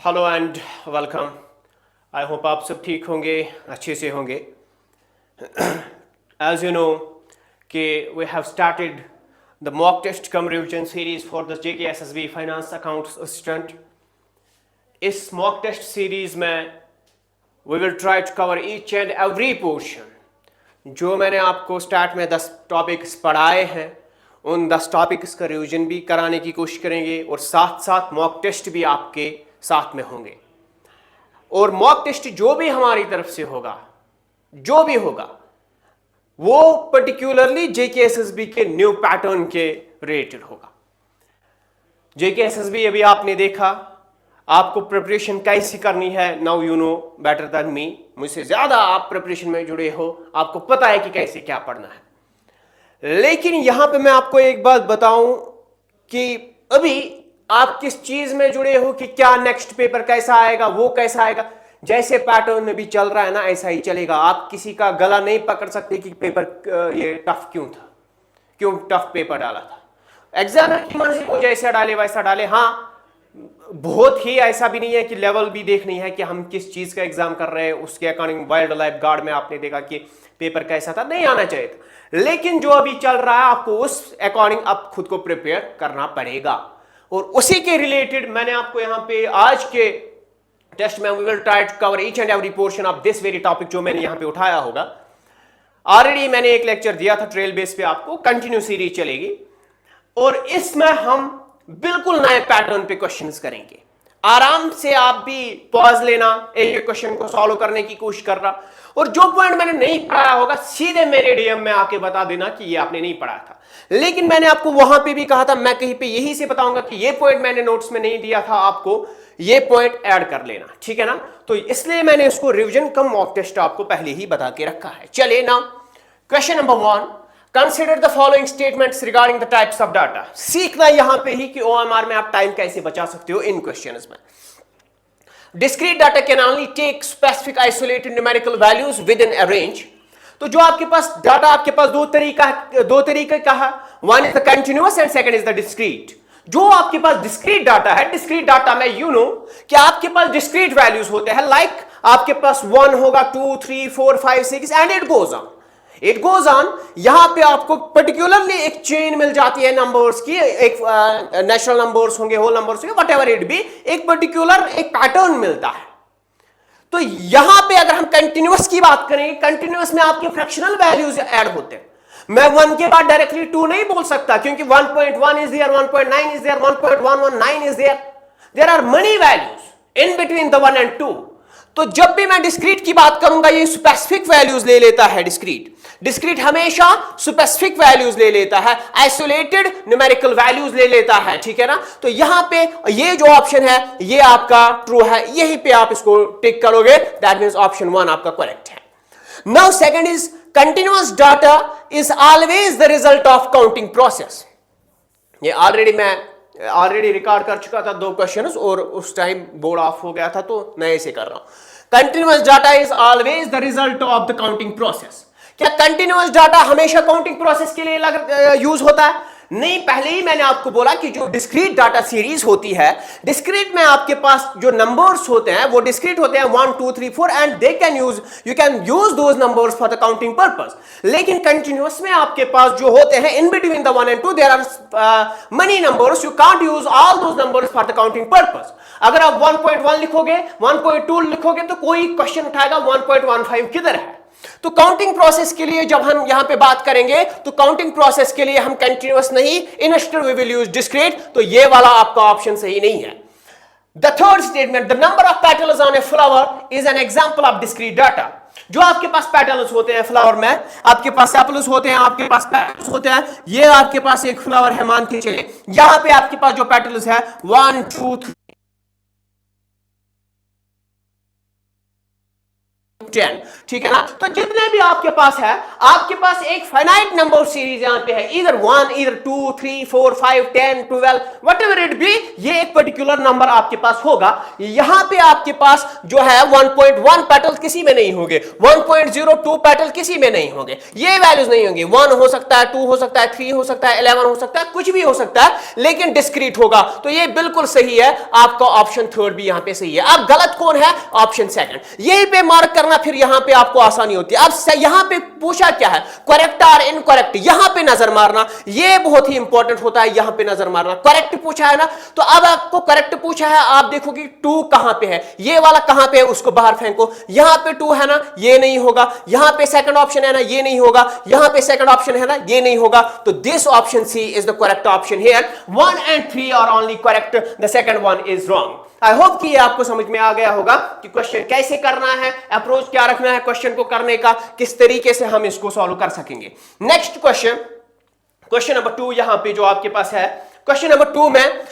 Hello and welcome. I hope आप सब ठीक होंगे, अच्छे से होंगे। एज यू नो कि we have started the mock test cum revision series for the JKSSB finance accounts assistant. इस मॉक टेस्ट सीरीज में we will try to cover each and every portion. जो मैंने आपको स्टार्ट में 10 topics पढ़ाए हैं उन 10 टॉपिक्स का रिवीजन भी कराने की कोशिश करेंगे और साथ साथ मॉक टेस्ट भी आपके साथ में होंगे। और मॉक टेस्ट जो भी हमारी तरफ से होगा, जो भी होगा, वो पर्टिकुलरली JKSSB के न्यू पैटर्न के रिलेटेड होगा। JKSSB अभी आपने देखा, आपको प्रिपरेशन कैसी करनी है। Now you know better than me, मुझसे ज्यादा आप प्रिपरेशन में जुड़े हो, आपको पता है कि कैसे क्या पढ़ना है। लेकिन यहां पे मैं आपको एक बात बताऊं कि अभी आप किस चीज में जुड़े हो कि क्या नेक्स्ट पेपर कैसा आएगा, वो कैसा आएगा। जैसे पैटर्न में भी चल रहा है ना, ऐसा ही चलेगा। आप किसी का गला नहीं पकड़ सकते कि पेपर ये टफ क्यों था, क्यों टफ पेपर डाला था। एग्जाम की मर्जी, वो जैसा डाले वैसा डाले। हाँ, बहुत ही ऐसा भी नहीं है कि लेवल भी देखनी है कि हम किस चीज का एग्जाम कर रहे हैं, उसके अकॉर्डिंग वाइल्ड लाइफ गार्ड में आपने देखा कि पेपर कैसा था, नहीं आना चाहिए था। लेकिन जो अभी चल रहा है आपको उस अकॉर्डिंग आप खुद को प्रिपेयर करना पड़ेगा। और उसी के रिलेटेड मैंने आपको यहां पे आज के टेस्ट में we will try to cover each and every portion of this very topic जो मैंने यहां पे उठाया होगा। ऑलरेडी मैंने एक लेक्चर दिया था ट्रेल बेस पे, आपको कंटिन्यू सीरीज चलेगी और इसमें हम बिल्कुल नए पैटर्न पे क्वेश्चंस करेंगे। आराम से आप भी पॉज लेना, एक एक क्वेश्चन को सॉल्व करने की कोशिश करना, और जो पॉइंट मैंने नहीं पढ़ाया होगा सीधे मेरे DM में आके बता देना कि ये आपने नहीं पढ़ा था। लेकिन मैंने आपको वहां पे भी कहा था, मैं कहीं पे यही से बताऊंगा कि ये पॉइंट मैंने नोट्स में नहीं दिया था, आपको ये पॉइंट ऐड कर लेना, ठीक है ना। तो इसलिए मैंने इसको रिविजन कम मॉक टेस्ट आपको पहले ही बता के रखा है। चलिए ना, question number 1, consider the following statements regarding the types of data. सीखना यहां पे ही कि OMR में आप टाइम कैसे बचा सकते हो इन क्वेश्चंस में। Discrete data can only take specific isolated numerical values within a range. तो जो आपके पास डाटा, आपके पास दो तरीके का है। One is the continuous and second is the discrete. जो आपके पास डिस्क्रीट डाटा है, डिस्क्रीट डाटा में यू नो कि आपके पास डिस्क्रीट वैल्यूज होते हैं, लाइक आपके पास 1 होगा, 2 3 4 5 6 and it goes on, it goes on. यहां पे आपको पर्टिकुलरली एक चेन मिल जाती है नंबर्स की, एक नेचुरल नंबर्स होंगे, होल नंबर्स होंगे, व्हाटएवर इट बी, एक पर्टिकुलर एक पैटर्न मिलता है। तो यहां पे अगर हम कंटिन्यूअस की बात करेंगे, कंटिन्यूअस में आपके फ्रैक्शनल वैल्यूज ऐड होते हैं। मैं 1 के बाद डायरेक्टली 2 नहीं बोल सकता क्योंकि 1.1 is there, 1.9 is there, 1.119 is there, there are many values in between the 1 and 2। तो जब भी मैं डिस्क्रीट की बात करूंगा ये स्पेसिफिक वैल्यूज ले लेता है। डिस्क्रीट हमेशा स्पेसिफिक वैल्यूज ले लेता है, आइसोलेटेड न्यूमेरिकल वैल्यूज ले लेता है, ठीक है ना। तो यहां पे ये जो ऑप्शन है ये आपका ट्रू है, यहीं पे आप इसको टिक करोगे, दैट मींस ऑप्शन 1 आपका करेक्ट है। Now second is continuous data is always the result of counting process. ये ऑलरेडी रिकॉर्ड कर चुका था 2 क्वेश्चंस और उस टाइम बोर्ड ऑफ हो गया था तो नए से कर रहा हूं। Continuous data is always the result of the counting process. क्या कंटिन्यूअस डाटा हमेशा काउंटिंग प्रोसेस के लिए यूज होता है? नहीं, पहले ही मैंने आपको बोला कि जो डिस्क्रीट डाटा सीरीज होती है, डिस्क्रीट में आपके पास जो नंबर्स होते हैं वो डिस्क्रीट होते हैं 1 2 3 4 and you can use those numbers for the counting purpose. लेकिन कंटिन्यूअस में आपके पास जो होते हैं in between the 1 and 2 there are many numbers, you can't use all those numbers for the counting purpose. अगर आप 1.1 लिखोगे, 1.2 लिखोगे तो कोई क्वेश्चन उठाएगा 1.15 किधर है। तो काउंटिंग प्रोसेस के लिए जब हम यहां पे बात करेंगे तो काउंटिंग प्रोसेस के लिए हम कंटिन्यूअस नहीं, instead we will use discrete. तो ये वाला आपका ऑप्शन सही नहीं है। The third statement, the number of petals on a flower is an example of discrete data. जो आपके पास पेटल्स होते हैं फ्लावर में, आपके पास सेपल्स होते हैं, आपके पास पेटल्स होते हैं। ये आपके पास एक फ्लावर है मान के चले, यहां पे आपके पास जो पेटल्स है 1 2 3 10, ठीक है ना। तो जितने भी आपके पास है, आपके पास एक फाइनाइट नंबर सीरीज यहां पे है, इधर 1, इधर 2, 3, 4, 5, 10, 12, व्हाटएवर इट बी, ये एक पर्टिकुलर नंबर आपके पास होगा। यहां पे आपके पास जो है 1.1 पेटल किसी में नहीं होंगे, 1.02 पेटल किसी में नहीं होंगे, ये वैल्यूज नहीं होंगे। 1 हो सकता है, 2 हो सकता है, 3 हो सकता है, 11 हो सकता है, कुछ भी हो सकता है, लेकिन डिस्क्रीट होगा। तो ये बिल्कुल सही है, आपका ऑप्शन थर्ड भी यहां पे सही है। अब गलत कौन है? Option second. यही पे मार्क करना, फिर यहां पे आपको आसानी होती है। अब यहां पे पूछा क्या है, करेक्ट और इनकरेक्ट, यहां पे नजर मारना, यह बहुत ही इंपॉर्टेंट होता है। यहां पे नजर मारना, करेक्ट पूछा है ना, तो अब आपको करेक्ट पूछा है, आप देखोगे 2 कहां पे है, ये वाला कहां पे है, उसको बाहर फेंको। यहां पे 2 है ना, ये नहीं होगा। यहां पे सेकंड ऑप्शन है ना, ये नहीं होगा। यहां पे सेकंड ऑप्शन है ना, ये नहीं होगा। तो this option C is the correct option here. 1 and 3 are only correct, the second one is wrong. I hope कि ये आपको समझ में आ गया होगा कि क्वेश्चन कैसे करना है, अप्रोच क्या रखना है क्वेश्चन को करने का, किस तरीके से हम इसको सॉल्व कर सकेंगे। नेक्स्ट क्वेश्चन, क्वेश्चन नंबर 2 यहां पे जो आपके पास है, क्वेश्चन नंबर 2 में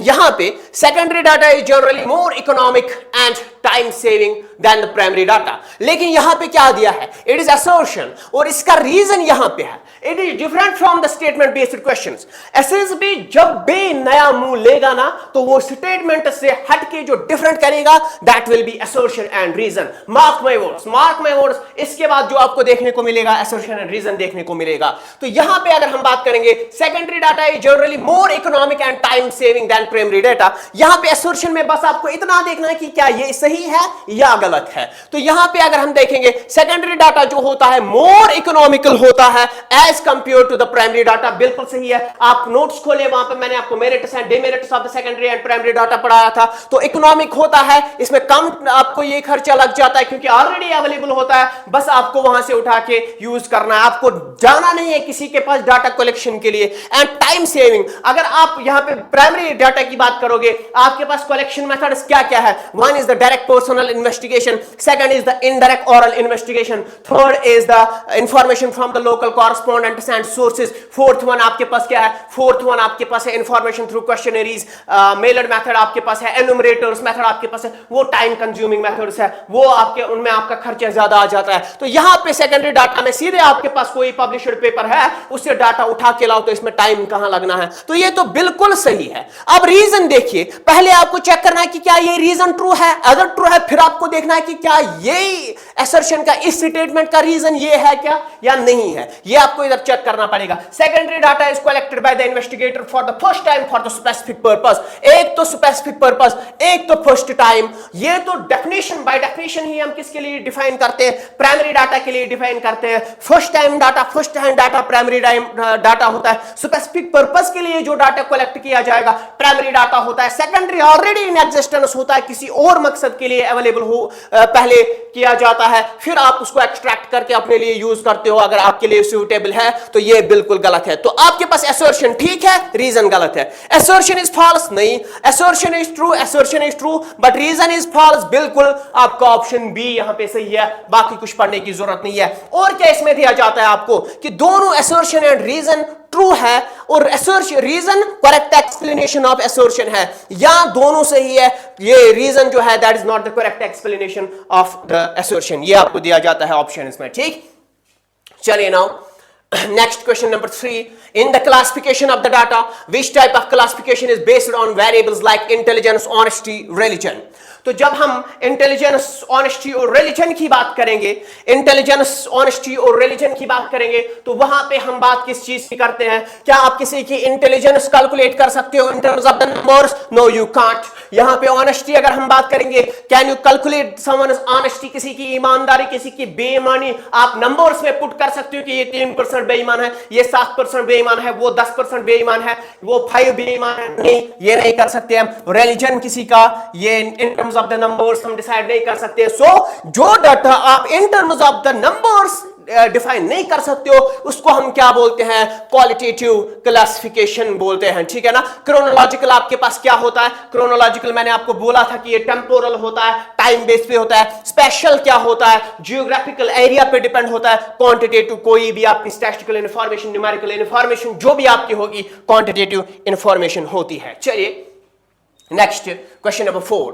यहां पे secondary data is generally more economic and time saving than the primary data. लेकिन यहां पे क्या दिया है, इट इज असर्शन, और इसका रीजन यहां पे है, it is different from the statement based questions. SSB जब भी नया मुंह लेगा ना, तो वो स्टेटमेंट से हटके जो डिफरेंट करेगा, that will be assertion and reason. Mark my words, mark my words. इसके बाद जो आपको देखने को मिलेगा, असर्शन एंड रीजन देखने को मिलेगा। तो यहां पे अगर हम बात करेंगे, secondary data is generally more economic and time saving than primary data, यहां पे असर्शन में बस आपको इतना देखना है कि क्या ये सही है या गलत है। तो यहां पे अगर हम देखेंगे, सेकेंडरी डाटा जो होता है मोर इकोनॉमिकल होता है as compare to the primary data, बिल्कुल सही है। आप नोट्स खोले, वहां पे मैंने आपको merits and demerits of the secondary and primary data पढ़ाया था। तो इकोनॉमिक होता है, इसमें कम आपको ये खर्चा लग जाता है क्योंकि ऑलरेडी अवेलेबल होता है, बस आपको वहां से उठा के यूज करना है, आपको जाना नहीं है किसी के पास डाटा कलेक्शन के लिए। एंड टाइम सेविंग, अगर आप यहां पे प्राइमरी डाटा की बात करोगे, आपके पास कलेक्शन मेथड्स क्या क्या है? One is the direct personal investigation, second is the indirect oral investigation, third is the information from the local correspondents and sources, fourth one आपके पास क्या है? फोर्थ वन आपके पास है information through questionnaires, mailed method आपके पास है, एनुमरेटर्स मेथड आपके पास है, वो टाइम कंज्यूमिंग मेथड्स है, वो आपके उनमें आपका खर्चा ज्यादा आ जाता है। तो यहां पे सेकेंडरी डाटा में सीधे आपके पास कोई पब्लिश्ड पेपर है, उससे डाटा उठा के लाओ, तो इसमें टाइम कहां लगना है? तो ये तो बिल्कुल सही है। अब रीजन देखिए, पहले आपको चेक करना है कि क्या ये रीजन ट्रू है। अगर ट्रू है, फिर आपको देखना है कि क्या ये असर्शन का, इस स्टेटमेंट का रीजन ये है क्या या नहीं है, ये आपको इधर चेक करना पड़ेगा। Secondary data is collected by the investigator for the first time for the specific purpose. एक तो स्पेसिफिक पर्पस, एक तो फर्स्ट टाइम। ये तो डेफिनेशन, बाय डेफिनेशन ही हम किसके लिए डिफाइन करते हैं? प्राइमरी डाटा के लिए डिफाइन करते हैं। First time data, first time data primary data होता है। स्पेसिफिक पर्पस के लिए जो डाटा कलेक्ट किया जाएगा प्राइमरी डाटा होता है। सेकेंडरी ऑलरेडी इन एग्जिस्टेंस होता है, किसी और मकसद के लिए अवेलेबल हो, पहले किया जाता है, फिर आप उसको एक्सट्रैक्ट करके अपने लिए यूज करते हो अगर आपके लिए सूटेबल है। तो ये बिल्कुल गलत है। तो आपके पास असर्शन ठीक है, रीजन गलत है। असर्शन इज फॉल्स नहीं, assertion is true, assertion is true but reason is false. बिल्कुल आपका ऑप्शन बी यहां पे सही है, बाकी कुछ पढ़ने की जरूरत नहीं है। और क्या इसमें दिया जाता है आपको कि दोनों असर्शन एंड रीजन ट्रू है और assertion, reason correct explanation of assertion है, या दोनों सही है, ये रीजन जो है that is not the correct explanation of the assertion. ये आपको दिया जाता है ऑप्शन में, ठीक। चलिए now next question number 3, in the classification of the data, which type of classification is based on variables like intelligence, honesty, religion? तो जब हम इंटेलिजेंस, ऑनेस्टी और रिलीजन की बात करेंगे, इंटेलिजेंस, ऑनेस्टी और रिलीजन की बात करेंगे, तो वहां पे हम बात किस चीज की करते हैं? क्या आप किसी की इंटेलिजेंस कैलकुलेट कर सकते हो in terms of the numbers? No you can't. यहां पे ऑनेस्टी अगर हम बात करेंगे, can you calculate someone's honesty, किसी की ईमानदारी, किसी की बेईमानी आप नंबर्स में पुट कर सकते हो कि ये 3% बेईमान है, ये 7% बेईमान है, वो 10% बेईमान है, वो 5 बेईमान है? नहीं, ये नहीं कर सकते हम। रिलीजन किसी का ये इन टर्म्स ऑफ द नंबर्स हम डिसाइड नहीं कर सकते। सो जो डाटा आप इन terms of the numbers define नहीं कर सकते हो, उसको हम क्या बोलते हैं? क्वालिटेटिव क्लासिफिकेशन बोलते हैं, ठीक है ना। क्रोनोलॉजिकल आपके पास क्या होता है? क्रोनोलॉजिकल मैंने आपको बोला था कि ये टेम्पोरल होता है, टाइम बेस पे होता है। स्पेशल क्या होता है? जियोग्राफिकल एरिया पे डिपेंड होता है। क्वांटिटेटिव कोई भी आपकी स्टैटिस्टिकल इंफॉर्मेशन, न्यूमेरिकल इंफॉर्मेशन जो भी आपकी होगी, क्वांटिटेटिव इंफॉर्मेशन होती है। चलिए next question number 4,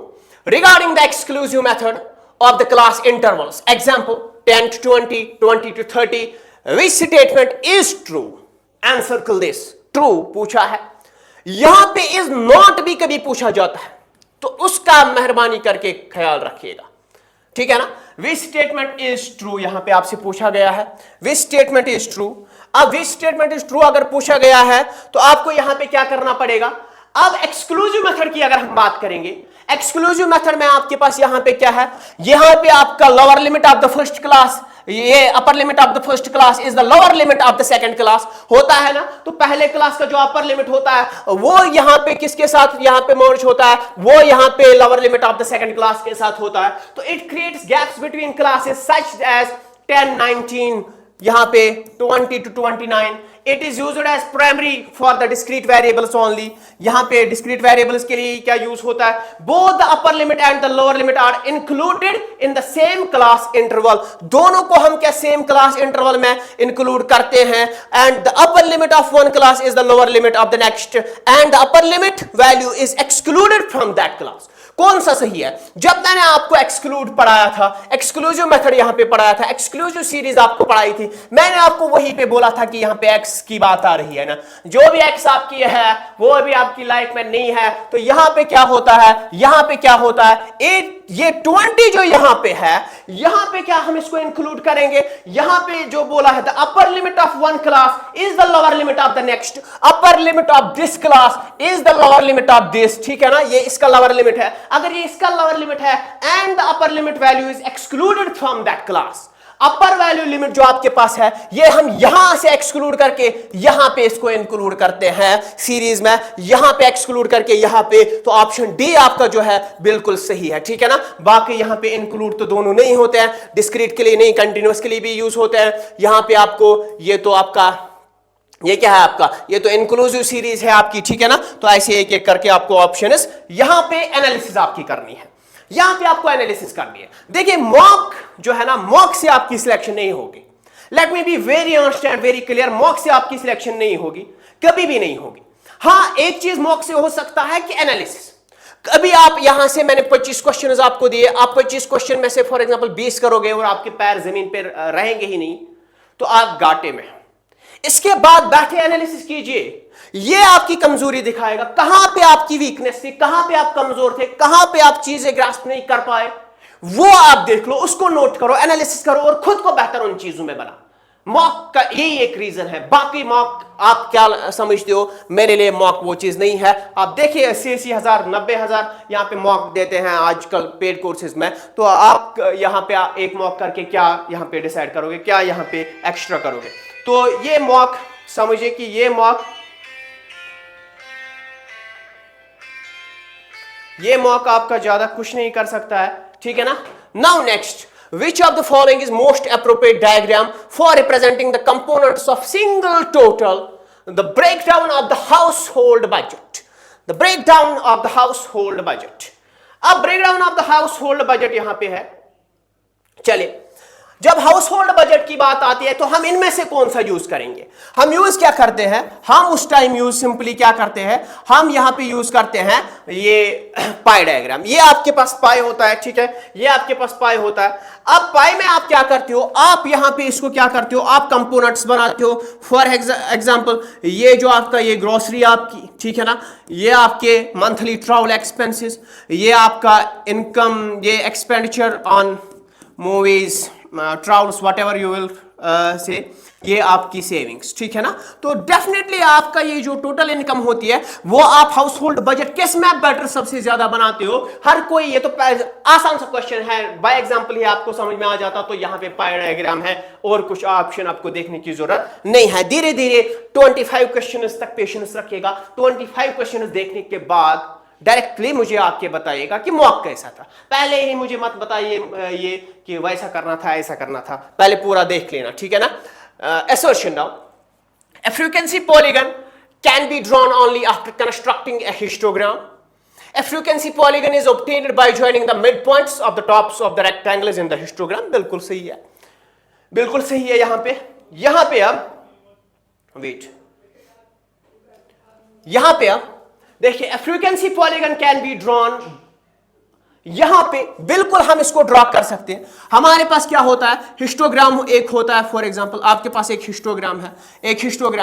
regarding the exclusive method, of the class intervals. Example 10 to 20, 20 to 30. Which statement is true? Encircle this. True पूछा है। यहां पे is not भी कभी पूछा जाता है तो उसका मेहरबानी करके ख्याल रखिएगा, ठीक है ना। Which statement is true यहां पे आपसे पूछा गया है। Which statement is true? अब which statement is true अगर पूछा गया है तो आपको यहां पे क्या करना पड़ेगा। अब एक्सक्लूसिव मेथड की अगर हम बात करेंगे, एक्सक्लूसिव मेथड में आपके पास यहां पे क्या है, यहां पे आपका lower limit of the first class, ये upper limit of the first class is the lower limit of the second class होता है ना। तो पहले क्लास का जो अपर लिमिट होता है वो यहां पे किसके साथ यहां पे मर्ज होता है, वो यहां पे lower limit of the second class के साथ होता है। तो it creates gaps between classes such as 10, 19, यहां पे 20 to 29. It is used as primary for the discrete variables only. यहां पे discrete variables के लिए क्या यूज होता है, both the upper limit and the lower limit are included in the same class interval. दोनों को हम क्या same class interval में include करते हैं, and the upper limit of one class is the lower limit of the next, and the upper limit value is excluded from that class. कौन सा सही है। जब मैंने आपको एक्सक्लूड पढ़ाया था, एक्सक्लूसिव मेथड यहां पे पढ़ाया था, एक्सक्लूसिव सीरीज आपको पढ़ाई थी, मैंने आपको वहीं पे बोला था कि यहां पे एक्स की बात आ रही है ना, जो भी एक्स आपकी है वो भी आपकी लाइफ में नहीं है। तो यहां पे क्या होता है, यहां पे क्या होता है, ये 20 जो यहां पे है, यहां पे क्या हम इसको इंक्लूड करेंगे, यहां पे जो बोला है the upper limit of one class is the lower limit of the next, upper limit of this class is the lower limit of this, ठीक है ना। ये इसका लोअर लिमिट है, अगर ये इसका लोअर लिमिट है and the upper limit value is excluded from that class, upper value limit जो आपके पास है ये हम यहां से एक्सक्लूड करके यहां पे इसको इंक्लूड करते हैं सीरीज में, यहां पे एक्सक्लूड करके यहां पे, तो ऑप्शन डी आपका जो है बिल्कुल सही है, ठीक है ना। बाकी यहां पे इंक्लूड तो दोनों नहीं होते हैं, डिस्क्रीट के लिए नहीं, कंटिन्यूअस के लिए भी यूज होते हैं। यहां पे आपको ये तो आपका ये क्या है आपका, ये तो इंक्लूसिव सीरीज है आपकी, ठीक है ना। तो ऐसे एक एक करके आपको ऑप्शन यहां पे एनालिसिस आपकी करनी है, यहां पे आपको एनालिसिस करनी है। देखिए मॉक जो है ना, मॉक से आपकी सिलेक्शन नहीं होगी। Let me be very honest and very clear, mock से आपकी सिलेक्शन नहीं होगी, कभी भी नहीं होगी। हां एक चीज मॉक से हो सकता है कि एनालिसिस, कभी आप यहां से मैंने 25 क्वेश्चन आपको दिए, आप 25 क्वेश्चन में से फॉर एग्जांपल 20 करोगे और आपके पैर जमीन पर रहेंगे ही नहीं तो आप घाटे में। इसके बाद बैठे एनालिसिस कीजिए, ये आपकी कमजोरी दिखाएगा, कहां पे आपकी वीकनेस थी, कहां पे आप कमजोर थे, कहां पे आप चीजें ग्रास्प नहीं कर पाए, वो आप देख लो, उसको नोट करो, एनालिसिस करो और खुद को बेहतर उन चीजों में बना। मॉक का यही एक रीजन है, बाकी मॉक आप क्या समझते हो, मेरे लिए मॉक वो चीज नहीं है। आप देखिए 80,000 90,000 यहां पे मॉक देते हैं आजकल पेड कोर्सेज में, तो आप यहां पे एक मॉक करके क्या यहां पे डिसाइड करोगे, क्या यहां पे एक्स्ट्रा करोगे। तो ये मॉक समझिए कि ये मॉक आपका ज्यादा कुछ नहीं कर सकता है, ठीक है ना। Now next, which of the following is most appropriate diagram for representing the components of single total, the breakdown of the household budget, the breakdown of the household budget। अब breakdown of the household budget यहां पे है। चलिए, जब house hold budget की बात आती है तो हम इनमें से कौन सा यूज करेंगे, हम यूज क्या करते हैं, हम उस टाइम यूज सिंपली क्या करते हैं, हम यहां पे यूज करते हैं ये पाई डायग्राम। ये आपके पास पाई होता है, ठीक है, ये आपके पास पाई होता है। अब पाई में आप क्या करते हो, आप यहां पे इसको क्या करते हो, आप कंपोनेंट्स बनाते हो। फॉर एग्जांपल ये जो आपका ये ग्रोसरी आपकी, ठीक है ना, ये आपके मंथली ट्रैवल एक्सपेंसेस, ये आपका इनकम, ये expenditure on movies, travels, whatever you will say, ये आपकी सेविंग्स, ठीक है ना। तो डेफिनेटली आपका ये जो टोटल इनकम होती है वो आप हाउस होल्ड बजट किस में बेटर सबसे ज्यादा बनाते हो। हर कोई, ये तो आसान सा क्वेश्चन है, बाय एग्जांपल ही आपको समझ में आ जाता। तो यहाँ पे पाई डायग्राम है और कुछ ऑप्शन आपको देखने की जरूरत नहीं है। धीरे धीरे 25 क्वेश्चन तक पेशेंस रखिएगा। 25 क्वेश्चन देखने के बाद डायरेक्टली मुझे आके बताइएगा कि मॉक कैसा था। पहले ही मुझे मत बताइए ये कि वैसा करना था ऐसा करना था, पहले पूरा देख लेना, ठीक है ना। Assertion now, a frequency polygon can be drawn only after constructing a histogram. A frequency polygon is obtained by joining the midpoints of the tops of the rectangles in the histogram। बिल्कुल सही है, बिल्कुल सही है। यहां पे अब wait, यहां पे अब देखिए, a frequency polygon can be drawn, यहां पे बिल्कुल हम इसको ड्रॉ कर सकते हैं। हमारे पास क्या होता है, हिस्टोग्राम एक होता है। फॉर एग्जांपल आपके पास एक हिस्टोग्राम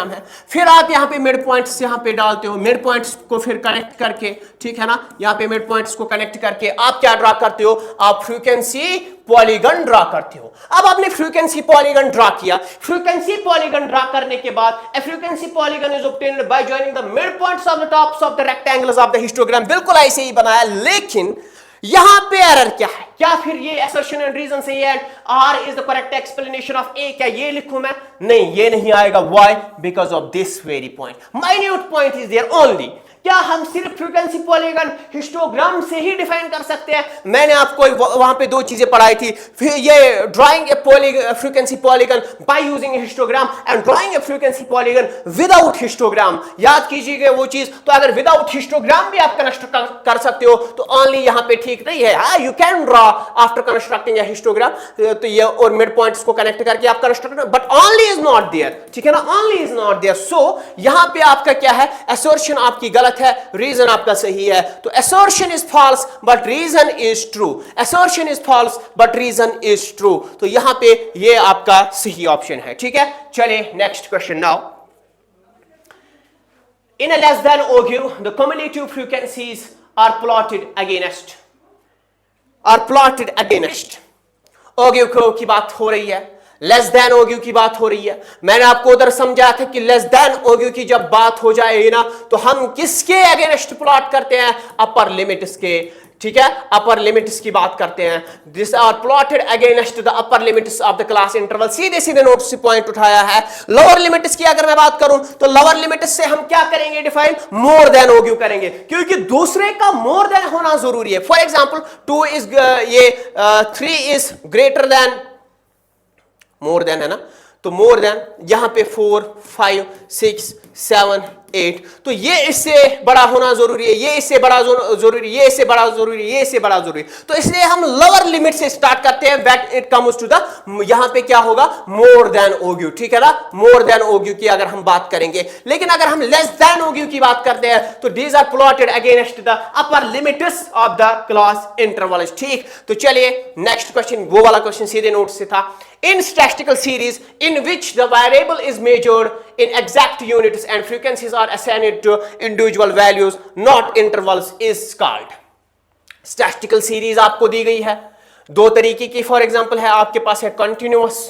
है, फिर आप यहां पे मिड पॉइंट्स यहां पे डालते हो, मिड पॉइंट्स को फिर कनेक्ट करके, ठीक है ना, यहां पे मिड पॉइंट्स को कनेक्ट करके आप क्या ड्रॉ करते हो, आप फ्रीक्वेंसी पॉलीगन ड्रॉ करते हो। अब आपने फ्रीक्वेंसी पॉलीगन ड्रॉ किया, फ्रीक्वेंसी पॉलीगन ड्रॉ करने के बाद a frequency polygon is obtained by joining the mid points of the tops of the rectangles of the histogram. बिल्कुल ऐसे ही बनाया, लेकिन यहां पे एरर क्या है, क्या फिर ये असर्शन एंड रीजन सही है, R is the correct explanation of A, क्या ये लिखूं मैं? नहीं, ये नहीं आएगा। Why? Because of this very point, minute point is there only. क्या हम सिर्फ फ्रीक्वेंसी पॉलीगन हिस्टोग्राम से ही डिफाइन कर सकते हैं? मैंने आपको वहां पे दो चीजें पढ़ाई थी, फिर ये drawing A frequency polygon by using histogram and drawing A frequency polygon without histogram. याद कीजिएगा वो चीज। तो अगर विदाउट हिस्टोग्राम भी आप कंस्ट्रक्ट कर सकते हो तो ओनली यहां पे ठीक नहीं है। You can draw after constructing a histogram, तो ये और मिड पॉइंट्स को कनेक्ट करके आप construct, but only is not there, ठीक है ना, only is not there. So यहां पे आपका क्या है, असर्शन आपकी गलत है, रीजन आपका सही है। तो assertion is false but reason is true, assertion is false but reason is true। तो यहां पे ये आपका सही ऑप्शन है, ठीक है। चलिए next question now. In a less than ogive, the cumulative frequencies are plotted against ogive curve की बात हो रही है, लेस देन ओगिव की बात हो रही है। मैंने आपको उधर समझाया था कि लेस देन ओगिव की जब बात हो जाएगी ना, तो हम किसके अगेंस्ट प्लॉट करते हैं, अपर लिमिट्स के, ठीक है, अपर लिमिट्स की बात करते हैं। This are plotted against the upper limits of the class interval. सीधे सीधे नोट से पॉइंट उठाया है। लोअर लिमिट्स की अगर मैं बात करूं तो लोअर लिमिट्स से हम क्या करेंगे डिफाइन, मोर देन ओगिव करेंगे, क्योंकि दूसरे का मोर देन होना जरूरी है। For example 2 is 3 is greater than, more than है ना, तो मोर देन यहां पे 4 5 6 7 8, तो ये इससे बड़ा होना जरूरी है, ये इससे बड़ा जरूरी, ये इससे बड़ा जरूरी, ये इससे बड़ा जरूरी। तो इसलिए हम लोअर लिमिट से स्टार्ट करते हैं, when it comes to the, यहां पे क्या होगा, मोर देन ओगिव, ठीक है ना, मोर देन ओगिव की अगर हम बात करेंगे। लेकिन अगर हम लेस देन ओगिव की बात करते हैं तो these are plotted against the upper limits of the class interval, ठीक। तो चलिए नेक्स्ट क्वेश्चन, वो वाला क्वेश्चन सीधे नोट से था। In statistical series in which the variable is measured in exact units and frequencies are assigned to individual values, not intervals, is called। Statistical series आपको दी गई है दो तरीके की। फॉर एग्जांपल है, आपके पास है कंटिन्यूअस,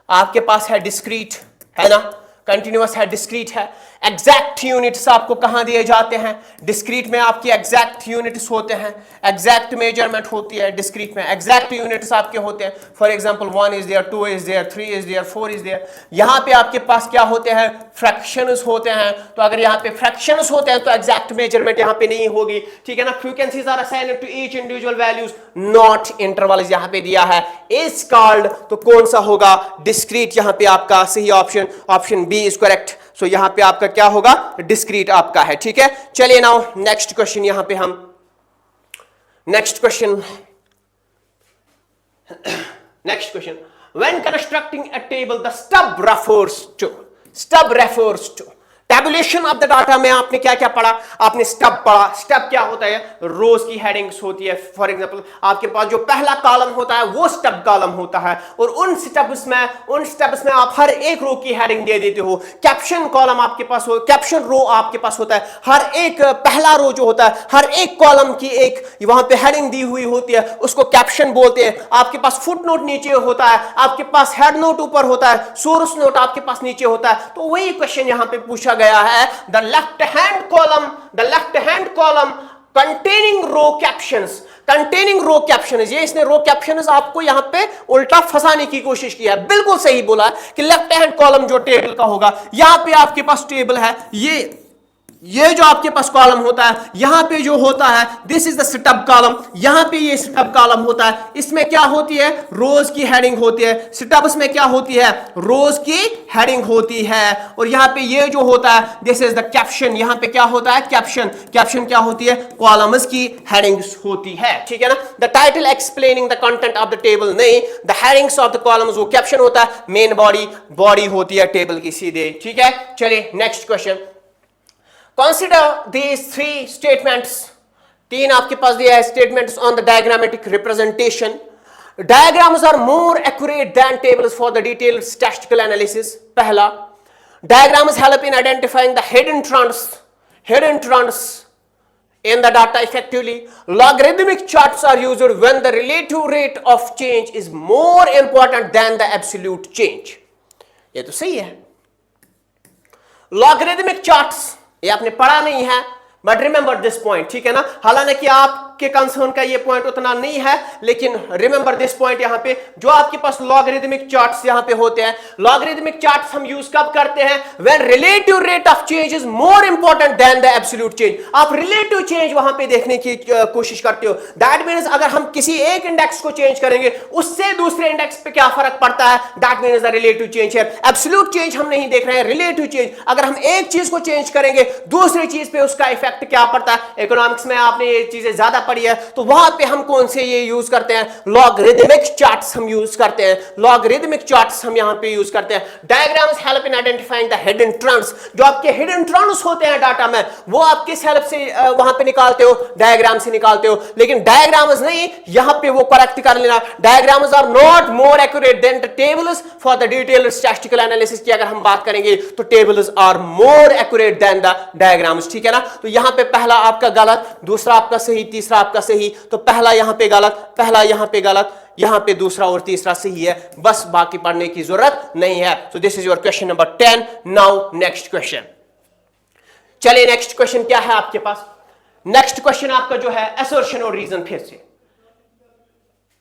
आपके पास है डिस्क्रीट, है ना, कंटिन्यूअस है, डिस्क्रीट है। एग्जैक्ट यूनिट्स आपको कहां दिए जाते हैं, डिस्क्रीट में आपकी एग्जैक्ट यूनिट्स होते हैं, एग्जैक्ट मेजरमेंट होती है डिस्क्रीट में, एग्जैक्ट यूनिट्स आपके होते हैं। For example 1 is there, 2 is there, 3 is there, 4 is there. यहां पे आपके पास क्या होते हैं, फ्रैक्शंस होते हैं। तो अगर यहां पे फ्रैक्शंस होते हैं तो एग्जैक्ट मेजरमेंट यहां पे नहीं होगी, ठीक है ना। Frequencies are assigned to each individual values, not intervals यहां पे दिया है, इज कॉल्ड। तो कौन सा होगा, डिस्क्रीट यहां पे आपका सही option, option B is correct. So यहां पे आपका क्या होगा, डिस्क्रीट आपका है, ठीक है। चलिए नाउ नेक्स्ट क्वेश्चन, यहां पे हम next question when constructing a table the stub refers to tabulation of the data में आपने क्या क्या पढ़ा, आपने स्टब पढ़ा। स्टब क्या होता है, रोज की हेडिंग्स होती है। फॉर एग्जांपल आपके पास जो पहला कॉलम होता है वो स्टब कॉलम होता है, और उन स्टब्स में आप हर एक रो की हेडिंग दे देते हो। कैप्शन कॉलम आपके पास हो, कैप्शन रो आपके पास होता है। हर एक पहला रो जो होता है, हर एक कॉलम की एक वहां पे हेडिंग दी हुई होती है, उसको कैप्शन बोलते हैं। आपके पास फुट नोट नीचे होता है, आपके पास हेड नोट ऊपर होता है, सोर्स नोट आपके पास नीचे होता है। तो वही क्वेश्चन यहां पे पूछा गया है, the left hand column containing row captions। ये इसने रो कैप्शंस आपको यहां पे उल्टा फंसाने की कोशिश की है। बिल्कुल सही बोला कि लेफ्ट हैंड कॉलम जो टेबल का होगा, यहां पे आपके पास टेबल है, ये जो आपके पास कॉलम होता है, यहां पे जो होता है, this is the stub column. यहां पे ये स्टब कॉलम होता है, इसमें क्या होती है, रोज की हेडिंग होती है। स्टब्स में क्या होती है, रोज की हेडिंग होती है। और यहां पे ये जो होता है, दिस इज द कैप्शन। यहां पे क्या होता है, कैप्शन क्या होती है, कॉलम्स की हेडिंग्स होती है, ठीक है ना। The title explaining the content of the table, नहीं, the headings of the columns वो कैप्शन होता है। मेन बॉडी होती है टेबल की सीधे, ठीक है। चलिए next question, Consider these three statements तीन आपके पास दिया है statements on the diagrammatic representation. Diagrams are more accurate than tables for the detailed statistical analysis. पहला, diagrams help in identifying the hidden trends in the data effectively. Logarithmic charts are used when the relative rate of change is more important than the absolute change. ये तो सही है. Logarithmic charts ये आपने पढ़ा नहीं है, बट रिमेंबर दिस पॉइंट, ठीक है ना. हालांकि आपके कंसर्न का ये पॉइंट उतना नहीं है, लेकिन रिमेंबर दिस पॉइंट. यहां पे जो आपके पास लॉगरिथमिक चार्ट्स यहां पे होते हैं, लॉगरिथमिक चार्ट्स हम यूज कब करते हैं? When relative rate of change is more important than the absolute change. आप रिलेटिव चेंज वहां पे देखने की कोशिश करते हो. दैट मींस अगर हम किसी एक इंडेक्स को चेंज करेंगे, उससे दूसरे इंडेक्स पे क्या फर्क पड़ता है, that means the relative change है. एब्सोल्यूट चेंज हम नहीं देख रहे हैं, रिलेटिव चेंज. अगर हम एक चीज को चेंज करेंगे, दूसरी चीज पे उसका इफेक्ट क्या पड़ता है. इकोनॉमिक्स में आपने ये चीजें ज्यादा पढ़ी है, तो वहां पे हम कौन से ये यूज करते हैं? लॉगरिथमिक चार्ट्स हम यूज करते हैं. लॉगरिथमिक चार्ट्स हम यहां पे यूज करते हैं. Diagrams help in identifying the hidden trends. जो आपके हिडन ट्रेंड्स होते हैं डाटा में, वो आप किस हेल्प से वहां पे निकालते हो? डायग्राम से निकालते हो. लेकिन डायग्राम्स नहीं, यहां पे वो करेक्ट कर लेना. Diagrams are not more accurate than the tables for the detailed statistical analysis की अगर हम बात करेंगे, तो tables are more accurate than the diagrams. ठीक है ना. तो यहां पे पहला आपका गलत, दूसरा आपका सही, तीसरा आपका सही. तो पहला यहां पे गलत, पहला यहां पे गलत, यहां पे दूसरा और तीसरा सही है. बस बाकी पढ़ने की जरूरत नहीं है. सो this is your question number 10. Now next question. चलिए नेक्स्ट क्वेश्चन क्या है आपके पास? नेक्स्ट क्वेश्चन आपका जो है असर्शन और रीजन. फिर से,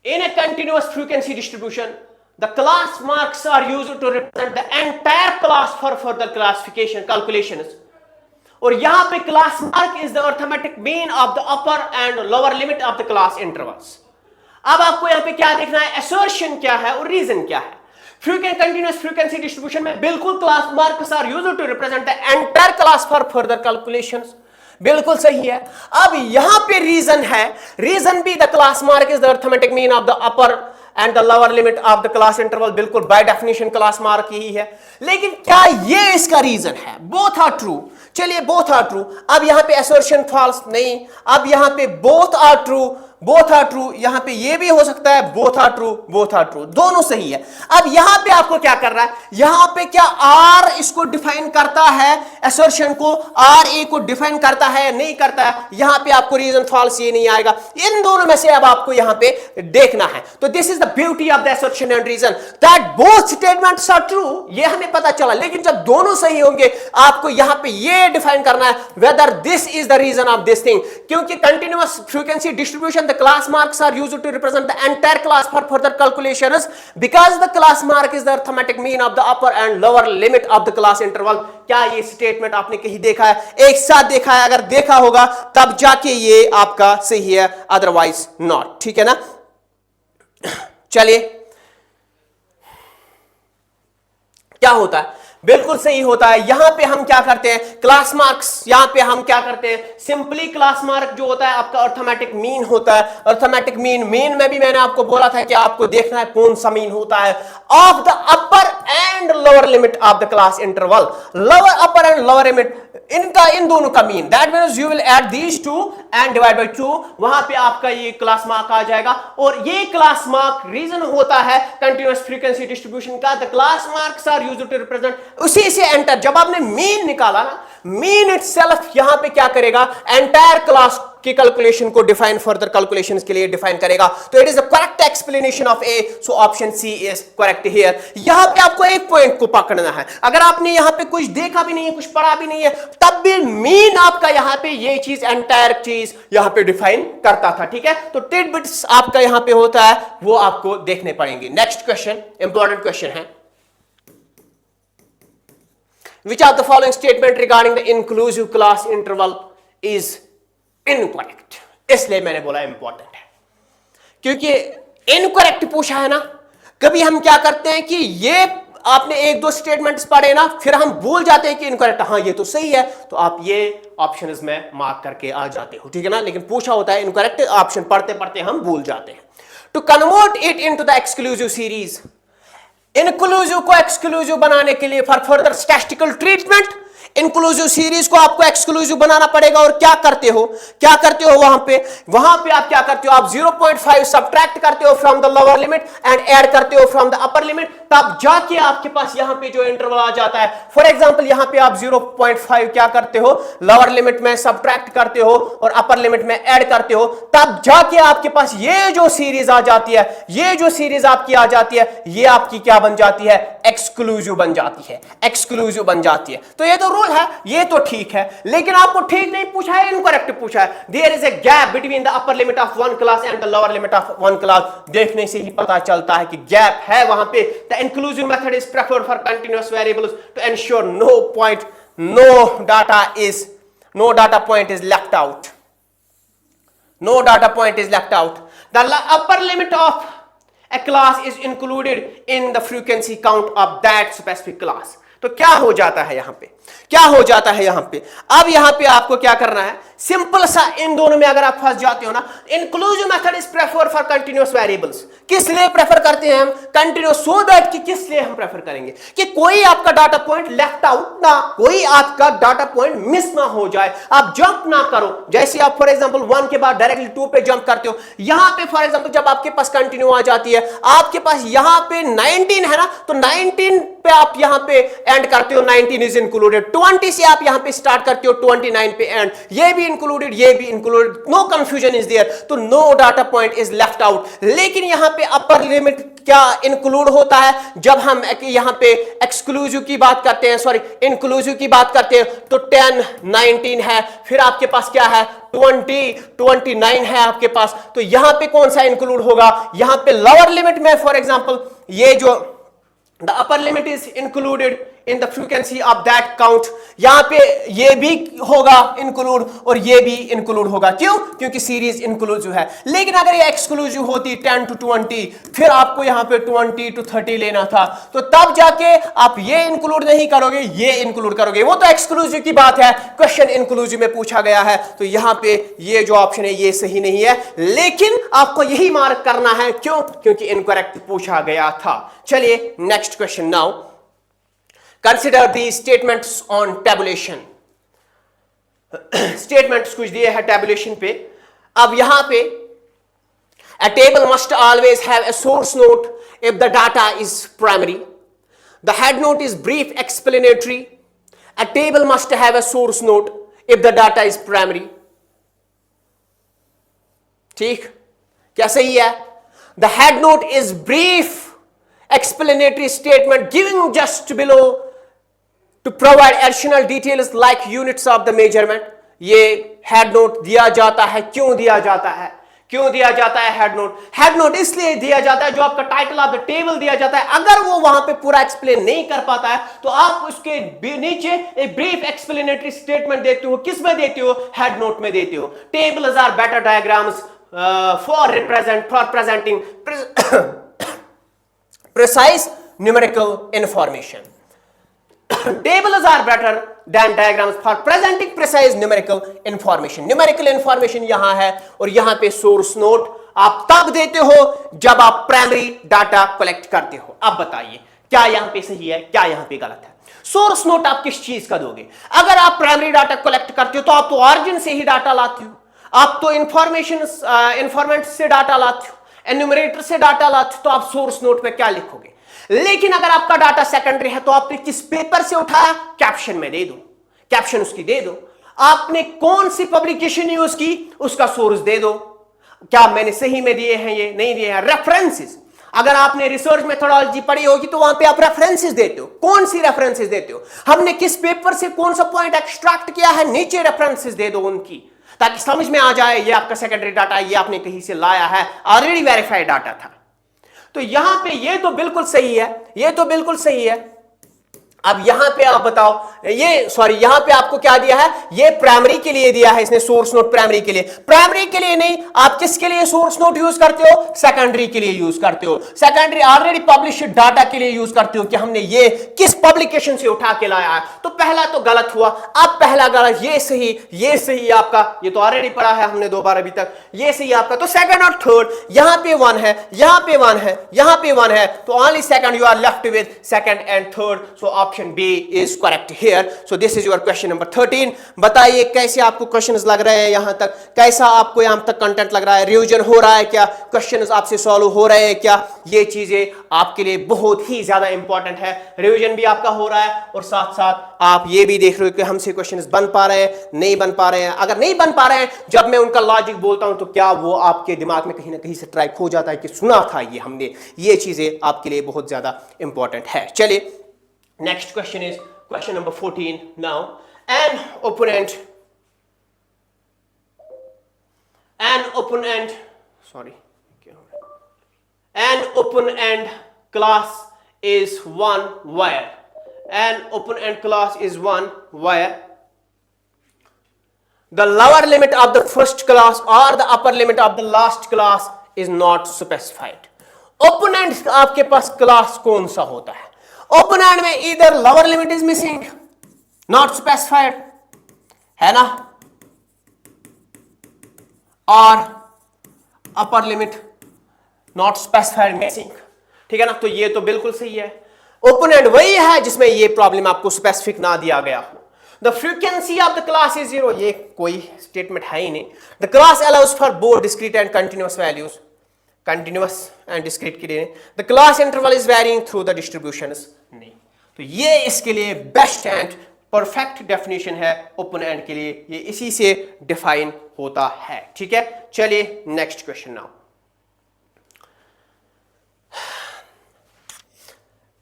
in a continuous frequency distribution the class marks are used to represent the entire class for further classification calculations. और यहां पे class mark is the arithmetic mean of the upper and lower limit of the class intervals. अब आपको यहां पे क्या देखना है? असर्शन क्या है और रीजन क्या है. कंटिन्यूअस फ्रीक्वेंसी डिस्ट्रीब्यूशन में बिल्कुल class marks are used to represent the entire class for further calculations. बिल्कुल सही है. अब यहां पे रीजन है, रीजन भी the class mark is the arithmetic mean of the upper and the lower limit of the class interval. बिल्कुल by definition class mark यही है. लेकिन क्या ये इसका रीजन है? Both are true. चलिए बोथ आर ट्रू. अब यहां पे असर्शन फॉल्स नहीं, अब यहां पे both are true, both are true. यहां पे ये भी हो सकता है both are true, both are true, दोनों सही है. अब यहां पे आपको क्या कर रहा है? यहां पे क्या आर इसको डिफाइन करता है, असर्शन को आर ए को डिफाइन करता है, नहीं करता है? यहां पे आपको रीजन फॉल्स ये नहीं आएगा. इन दोनों में से अब आपको यहां पे देखना है. तो this is the beauty of the assertion and reason, that both statements are true. ये हमें पता चला. लेकिन जब दोनों सही होंगे, आपको यहां पे ये डिफाइन करना है whether this is the reason of this thing. क्योंकि continuous frequency distribution class marks are used to represent the entire class for further calculations because the class mark is the arithmetic mean of the upper and lower limit of the class interval. क्या ये statement आपने कहीं देखा है? एक साथ देखा है. अगर देखा होगा तब जाके ये आपका सही है, अदरवाइज नॉट. ठीक है ना. चलिए, क्या होता है? बिल्कुल सही होता है. यहां पे हम क्या करते हैं? क्लास मार्क्स, यहां पे हम क्या करते हैं? सिंपली क्लास मार्क जो होता है आपका अर्थमेटिक मीन होता है. अर्थमेटिक मीन, मीन में भी मैंने आपको बोला था कि आपको देखना है कौन सा मीन होता है of the upper and lower limit of the class interval. Lower, upper and lower limit, इनका, इन दोनों का mean. That means you will add these two and divide by 2. वहां पे आपका ये क्लास मार्क आ जाएगा. और ये क्लास मार्क रीजन होता है कंटिन्यूअस फ्रीक्वेंसी डिस्ट्रीब्यूशन का. The class marks are used to represent. उसी से एंटर, जब आपने मीन निकाला ना, मीन इटसेल्फ यहां पे क्या करेगा? एंटायर क्लास की कैलकुलेशन को डिफाइन, फर्दर कैलकुलेशंस के लिए डिफाइन करेगा. तो it is the correct explanation of A. So option C is correct here. यहां पे आपको एक पॉइंट को पकड़ना है. अगर आपने यहां पे कुछ देखा भी नहीं है, कुछ पढ़ा भी नहीं है, तब भी मीन आपका यहां पे ये चीज, एंटायर चीज यहां पे डिफाइन करता था. ठीक है. तो टिडबिट्स आपका यहां पे होता है, वो आपको देखने पड़ेंगे. नेक्स्ट क्वेश्चन इंपॉर्टेंट क्वेश्चन है. Which of the following statement regarding the inclusive class interval is incorrect? इसलिए मैंने बोला इंपॉर्टेंट है, क्योंकि इनकरेक्ट पूछा है ना. कभी हम क्या करते हैं कि ये आपने एक दो स्टेटमेंट्स पढ़े ना, फिर हम भूल जाते हैं कि इनकरेक्ट, हाँ ये तो सही है, तो आप ये ऑप्शन में मार्क करके आ जाते हो. ठीक है ना. लेकिन पूछा होता है इनकरेक्ट, ऑप्शन पढ़ते पढ़ते हम भूल जाते हैं. To convert it into the exclusive series, inclusive को एक्सक्लूसिव बनाने के लिए for further statistical treatment, inclusive series को आपको एक्सक्लूसिव बनाना पड़ेगा। और क्या करते हो वहां पे आप क्या करते हो, आप 0.5 सब्ट्रैक्ट करते हो from the lower limit and add करते हो फ्रॉम द अपर लिमिट, तब जाके आपके पास यहां पे जो इंटरवल आ जाता है। फॉर एग्जांपल यहां पे आप 0.5 क्या करते हो, लोअर लिमिट में सब्ट्रैक्ट करते हो और अपर लिमिट में ऐड करते हो, तब जाके आपके पास ये जो सीरीज आ जाती है, ये जो सीरीज आपकी आ जाती है, ये आपकी क्या बन जाती है, एक्सक्लूसिव बन जाती है। तो ये तो रूल है, ये तो ठीक है, लेकिन आपको ठीक नहीं पूछा है, इनकरेक्ट पूछा है। There is a gap between the upper limit of one class and the lower limit of one class. देखने से ही पता चलता है कि गैप है वहां पे। The inclusive method is preferred for continuous variables to ensure no data point is left out. No data point is left out. The upper limit of a class is included in the frequency count of that specific class. तो क्या हो जाता है यहां पे, अब यहां पे आपको क्या करना है, सिंपल सा इन दोनों में अगर आप फंस जाते हो ना, inclusive method is prefer for continuous variables. किस लिए प्रेफर करते हैं हम, कंटीन्यूअस, सो दैट कि किस लिए हम प्रेफर करेंगे कि कोई आपका डाटा पॉइंट लेफ्ट आउट ना, कोई आपका डाटा पॉइंट मिस ना हो जाए, आप जंप ना करो। जैसे आप फॉर एग्जांपल 1 के बाद डायरेक्टली 2 पे जंप करते हो, यहां पे फॉर एग्जांपल जब आपके पास कंटिन्यू आ जाती है, आपके पास यहां पे 19 है ना, तो 19 पे आप यहां पे एंड करते हो, 19 इज इंक्लूडेड। 20 से आप यहां पे स्टार्ट करते हो, 29 पे एंड, ये भी included, no confusion is there, तो no data point is left out. लेकिन यहां पे अपर लिमिट क्या इंक्लूड होता है, जब हम यहां पे एक्सक्लूसिव की बात करते हैं, सॉरी इंक्लूसिव की बात करते हैं, तो 10, 19 है, फिर आपके पास क्या है, 20, 29 है आपके पास। तो यहां पे कौन सा इंक्लूड होगा, यहां पे लोअर लिमिट में फॉर एग्जांपल ये जो the upper limit is included in the frequency of that count, यहां पे ये भी होगा इंक्लूड और ये भी इंक्लूड होगा। क्यों, क्योंकि सीरीज इंक्लूसिव है। लेकिन अगर ये एक्सक्लूसिव होती 10 to 20, फिर आपको यहां पे 20 to 30 लेना था, तो तब जाके आप ये इंक्लूड नहीं करोगे, ये इंक्लूड करोगे। वो तो एक्सक्लूसिव की बात है, क्वेश्चन इंक्लूसिव में पूछा गया है, तो यहां पे ये जो ऑप्शन है ये सही नहीं है, लेकिन आपको यही मार्क करना है। क्यों, क्योंकि इनकरेक्ट पूछा गया था। चलिए next question now, Consider these statements on tabulation. Statements कुछ दिए हैं tabulation पे। अब यहां पे a table must always have a source note if the data is primary. The head note is brief explanatory. A table must have a source note if the data is primary. ठीक, क्या सही है? The head note is brief explanatory statement given just below to provide additional details like units of the measurement. ये head note दिया जाता है, क्यों दिया जाता है हेड नोट? हेड नोट इसलिए दिया जाता है, जो आपका टाइटल ऑफ द टेबल दिया जाता है, अगर वो वहां पे पूरा एक्सप्लेन नहीं कर पाता है, तो आप उसके नीचे एक ब्रीफ एक्सप्लेनेटरी स्टेटमेंट देते हो। किस में देते हो, हेड नोट में देते हो। Tables are better diagrams for presenting precise numerical information. Tables are better than diagrams for presenting precise numerical information. Numerical information यहां है और यहां पे source note आप तब देते हो जब आप प्राइमरी डाटा कलेक्ट करते हो। अब बताइए क्या यहां पे सही है, क्या यहां पे गलत है? सोर्स नोट आप किस चीज का दोगे? अगर आप प्राइमरी डाटा कलेक्ट करते हो तो आप तो ऑरिजिन से ही डाटा लाते हो, आप तो इंफॉर्मेंट से डाटा लाते हो, एन्यूमरेटर से डाटा लाते हो, तो आप सोर्स नोट में क्या लिखोगे? लेकिन अगर आपका डाटा सेकेंडरी है तो आपने किस पेपर से उठाया, कैप्शन में दे दो, कैप्शन उसकी दे दो। आपने कौन सी पब्लिकेशन यूज की, उसका सोर्स दे दो। क्या मैंने सही में दिए हैं, ये नहीं दिए हैं? रेफरेंसेस, अगर आपने रिसर्च मेथोडोलॉजी पढ़ी होगी तो वहां पे आप रेफरेंसेस देते हो। कौन सी रेफरेंसेस देते हो? हमने किस पेपर से कौन सा पॉइंट एक्सट्रैक्ट किया है, नीचे रेफरेंसेस दे दो उनकी, ताकि समझ में आ जाए ये आपका सेकेंडरी डाटा, ये आपने कहीं से लाया है, ऑलरेडी वेरीफाइड डाटा था। तो यहां पे ये तो बिल्कुल सही है, ये तो बिल्कुल सही है। अब यहां पे आप बताओ, ये सॉरी यहां पे आपको क्या दिया है, ये प्राइमरी के लिए दिया है इसने सोर्स नोट, प्राइमरी के लिए। प्राइमरी के लिए नहीं, आप किसके लिए सोर्स नोट यूज करते हो? सेकेंडरी के लिए यूज करते हो। सेकेंडरी ऑलरेडी पब्लिश्ड डाटा के लिए यूज करते हो कि हमने ये किस पब्लिकेशन से उठा के लाया है। तो पहला तो गलत हुआ, अब पहला गलत, ये सही आपका, ये तो ऑलरेडी पढ़ा है हमने 2 बार अभी तक, ये सही आपका। तो सेकंड और थर्ड, यहां पे 1 है, यहां पे 1 है, यहां पे 1 है, तो only second you are left with, second and third. So option B is correct here. So this is your question number 13. बताइए कैसे आपको क्वेश्चंस लग रहे हैं यहां तक, कैसा आपको यहां तक कंटेंट लग रहा है, रिवीजन हो रहा है क्या, क्वेश्चंस आपसे सॉल्व हो रहे हैं क्या. ये चीजें आपके लिए बहुत ही ज्यादा इंपॉर्टेंट है. रिवीजन भी आपका हो रहा है और साथ साथ आप ये भी देख रहे हो कि हमसे क्वेश्चंस बन पा रहे हैं, नहीं बन पा रहे हैं. अगर नहीं बन पा रहे हैं, जब मैं उनका लॉजिक बोलता हूं तो क्या वो आपके दिमाग में कहीं ना कहीं से स्ट्राइक हो जाता है कि सुना था ये हमने. ये चीजें आपके लिए बहुत ज्यादा इंपॉर्टेंट है. चलिए next question is question number 14. Now an open end class is one where the lower limit of the first class or the upper limit of the last class is not specified. Open and आपके पास class कौन सा होता है? Open and में इधर lower limit is missing, not specified है ना, और upper limit not specified missing. ठीक है ना, तो ये तो बिल्कुल सही है. ओपन एंड वही है जिसमें ये प्रॉब्लम आपको स्पेसिफिक ना दिया गया हो. The frequency of the class is 0, ये कोई स्टेटमेंट है ही नहीं. The class allows for both discrete and continuous values, continuous and discrete के लिए. The class interval is varying through the distributions, नहीं. तो ये इसके लिए बेस्ट एंड परफेक्ट डेफिनेशन है ओपन एंड के लिए, ये इसी से डिफाइन होता है. ठीक है, चलिए next question now.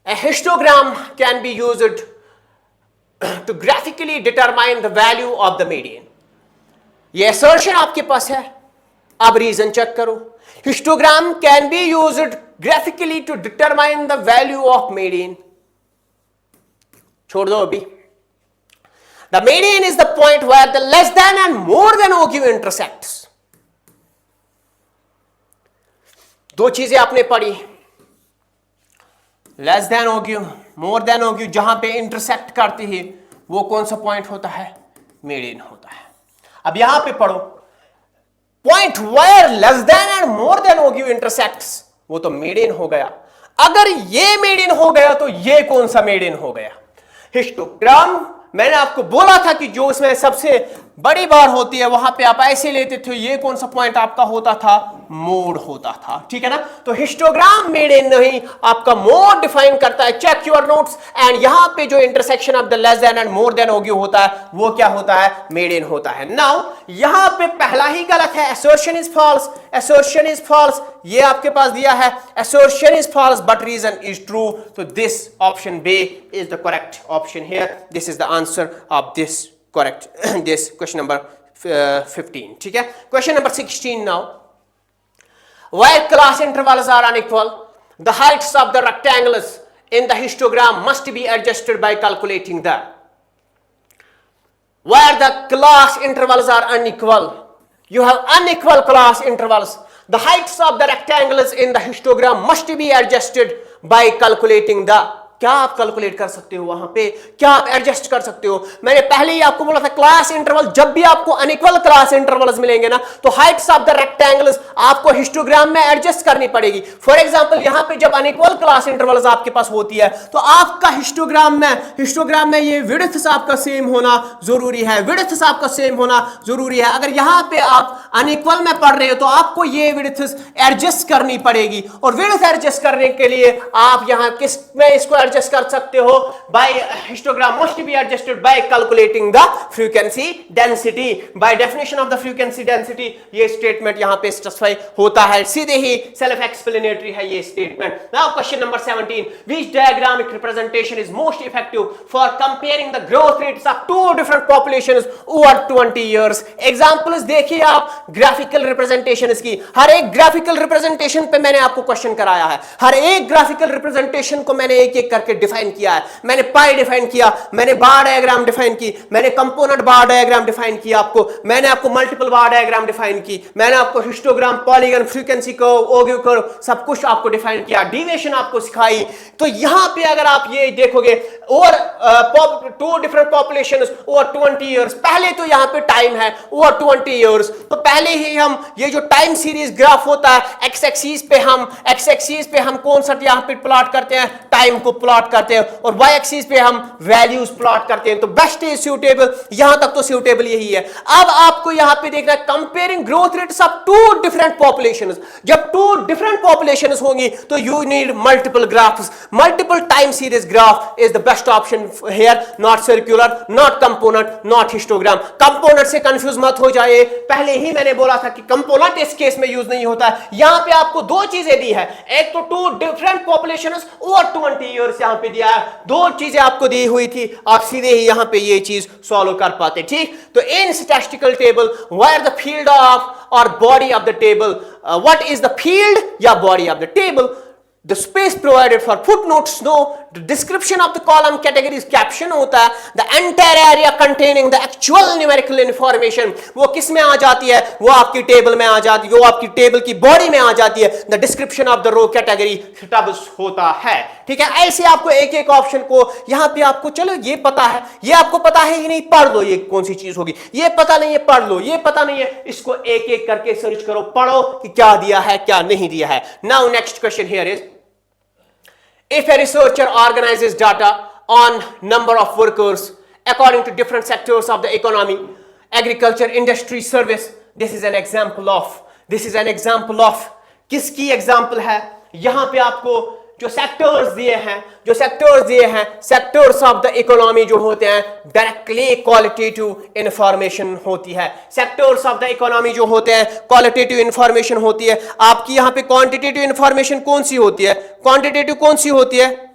A histogram can be used to graphically determine the value of the median. ये assertion आपके पास है, अब रीजन चेक करो. Histogram can be used graphically to determine the value of median. छोड़ दो अभी. The median is the point where the less than and more than OQ intersects. दो चीजें आपने पढ़ी, लेस देन OQ, मोर देन OQ, जहां पे इंटरसेक्ट करती है वो कौन सा पॉइंट होता है? मीडियन होता है. अब यहां पे पढ़ो, point where less than and more than OQ intersects, वो तो मीडियन हो गया. अगर ये मीडियन हो गया तो ये कौन सा मीडियन हो गया? हिस्टोग्राम मैंने आपको बोला था कि जो उसमें सबसे बड़ी बार होती है वहां पे आप ऐसे लेते थे, ये कौन सा पॉइंट आपका होता था? मोड होता था. ठीक है ना, तो हिस्टोग्राम मीडियन नहीं, आपका मोड डिफाइन करता है. Check your notes. एंड यहां पे जो intersection of the less than and more than OQ होता है वो क्या होता है? मीडियन होता है. नाउ यहां पे पहला ही गलत है, assertion is false, assertion is false. ये आपके पास दिया है assertion is false but reason is true. So this option B is the correct option here. This is the answer of this correct this question number 15. ठीक है, question number 16 now. Where class intervals are unequal, the heights of the rectangles in the histogram must be adjusted by calculating the. Where the class intervals are unequal, you have unequal class intervals, the heights of the rectangles in the histogram must be adjusted by calculating the. क्या आप calculate कर सकते हो वहां पे, क्या आप adjust कर सकते हो? मैंने पहले ही आपको बोला था क्लास इंटरवल, जब भी आपको अनइक्वल क्लास इंटरवल्स मिलेंगे ना तो हाइट्स ऑफ द रेक्टेंगल्स आपको हिस्टोग्राम में एडजस्ट करनी पड़ेगी. फॉर एग्जांपल यहां पे जब अनइक्वल क्लास इंटरवल्स आपके पास होती है तो आपका हिस्टोग्राम में ये विड्थ आपका सेम होना जरूरी है, विड्थ आपका सेम होना जरूरी है. अगर यहां पे आप अनइक्वल में पढ़ रहे हो तो आपको ये विड्थ एडजस्ट करनी पड़ेगी, और विड्थ एडजस्ट करने के लिए आप यहां किस में इसको एडजस्ट कर सकते हो? By histogram must be adjusted by calculating the frequency density. By definition of the frequency density ये स्टेटमेंट यहां पे स्पेसिफाई होता है, सीधे ही सेल्फ एक्सप्लेनेटरी है ये statement. Now question number 17, which diagrammatic representation is most effective for comparing the growth rates of two different populations over 20 years? Examples देखिए आप ग्राफिकल रिप्रेजेंटेशंस की. हर एक ग्राफिकल रिप्रेजेंटेशन पे मैंने आपको क्वेश्चन कराया है, हर एक ग्राफिकल रिप्रेजेंटेशन को मैंने एक एक करके डिफाइन किया है. मैंने पाई डिफाइन किया, मैंने बार डायग्राम डिफाइन की, मैंने कंपोनेंट बार डायग्राम डिफाइन किया आपको, मैंने आपको मल्टीपल बार डायग्राम डिफाइन की, मैंने आपको histogram, polygon, frequency curve, OQ curve सब कुछ आपको डिफाइन किया, डेविएशन आपको सिखाई. तो यहां पे अगर आप ये देखोगे और two different populations over 20 years, पहले तो यहां पे टाइम है ओवर 20 इयर्स, तो पहले ही हम ये जो टाइम सीरीज ग्राफ होता है एक्स एक्सिस पे हम कौन सा यहां पे प्लॉट करते हैं? टाइम को प्लॉट करते हैं और वाई एक्सिस पे हम वैल्यूज प्लॉट करते हैं। तो बेस्ट इज सूटेबल, यहां तक तो सूटेबल यही है। अब आपको यहां पे देखना है comparing growth rates of two different populations. जब टू डिफरेंट पॉपुलेशंस होंगी तो you need multiple graphs, multiple time series graph is the best option here, not circular, not component, not histogram. Component से कंफ्यूज मत हो जाए, पहले ही मैंने बोला था कि कंपोनेंट इस केस में यूज नहीं होता है। यहां पे आपको दो चीजें दी है, एक तो टू डिफरेंट पॉपुलेशंस और 20 इयर्स यहां पे दिया है, दो चीजें आपको दी हुई थी, आप सीधे ही यहां पे ये चीज सॉल्व कर पाते। ठीक, तो in statistical table where the field of और body of the table, what is the field या body of the table, the space provided for footnotes, no, the description of the column categories caption होता है, the entire area containing the actual numerical information वो किस में आ जाती है, वो आपकी टेबल में आ जाती है, वो आपकी टेबल की बॉडी में आ जाती है, the description of the row category table होता है। ठीक है, ऐसे आपको एक एक ऑप्शन को यहां पे आपको, चलो ये पता है, ये आपको पता है ही नहीं, पढ़ लो ये कौन सी चीज होगी, ये पता नहीं है पढ़ लो, ये पता नहीं है, इसको एक एक करके सर्च करो, पढ़ो कि क्या दिया है क्या नहीं दिया है। Now next question here is, if a researcher organizes data on number of workers according to different sectors of the economy, agriculture, industry, service, this is an example of किसकी एग्जाम्पल है, यहां पे आपको जो सेक्टर्स दिए हैं, sectors of the economy जो होते हैं, डायरेक्टली क्वालिटेटिव इंफॉर्मेशन होती है। सेक्टर्स ऑफ द इकोनॉमी जो होते हैं क्वालिटेटिव इंफॉर्मेशन होती है। आपकी यहां पे क्वांटिटेटिव इंफॉर्मेशन कौन सी होती है, क्वांटिटेटिव कौन सी होती है,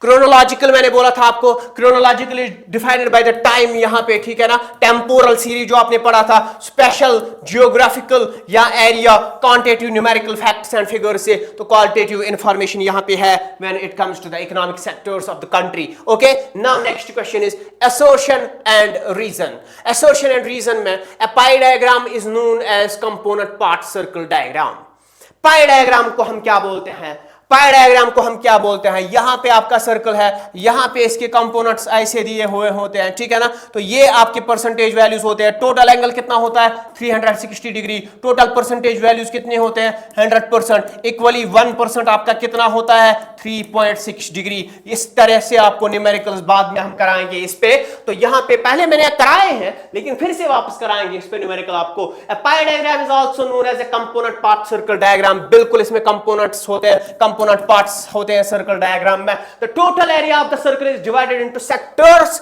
क्रोनोलॉजिकल, मैंने बोला था आपको chronologically defined by the time यहां पे, ठीक है ना, टेम्पोरल सीरीज जो आपने पढ़ा था, स्पेशल, जियोग्राफिकल या area, quantitative numerical facts and figures से, तो क्वालिटेटिव इंफॉर्मेशन यहां पे है when it comes to the economic sectors of the country. Okay, now next question is assertion and reason। assertion and reason में a pie diagram is known as component part circle diagram। Pi diagram को हम क्या बोलते हैं, पाई diagram को हम क्या बोलते हैं, यहां पे आपका सर्कल है, यहां पे इसके कंपोनेंट्स ऐसे दिए हुए होते हैं, ठीक है ना, तो ये आपके परसेंटेज वैल्यूज होते हैं। टोटल एंगल कितना होता है 360 डिग्री, टोटल परसेंटेज वैल्यूज कितने होते हैं 100%, इक्वली 1% आपका कितना होता है 3.6 डिग्री। इस तरह से आपको न्यूमेरिकल्स बाद में हम कराएंगे इस पे, तो यहां पे पहले मैंने कराए हैं लेकिन फिर से वापस कराएंगे इस पे न्यूमेरिकल आपको। Pie diagram is also known as a component part circle diagram, बिल्कुल इसमें कंपोनेंट्स होते हैं, कंपोनेंट पार्ट्स होते हैं सर्कल डायग्राम में। The total area of the circle is divided into sectors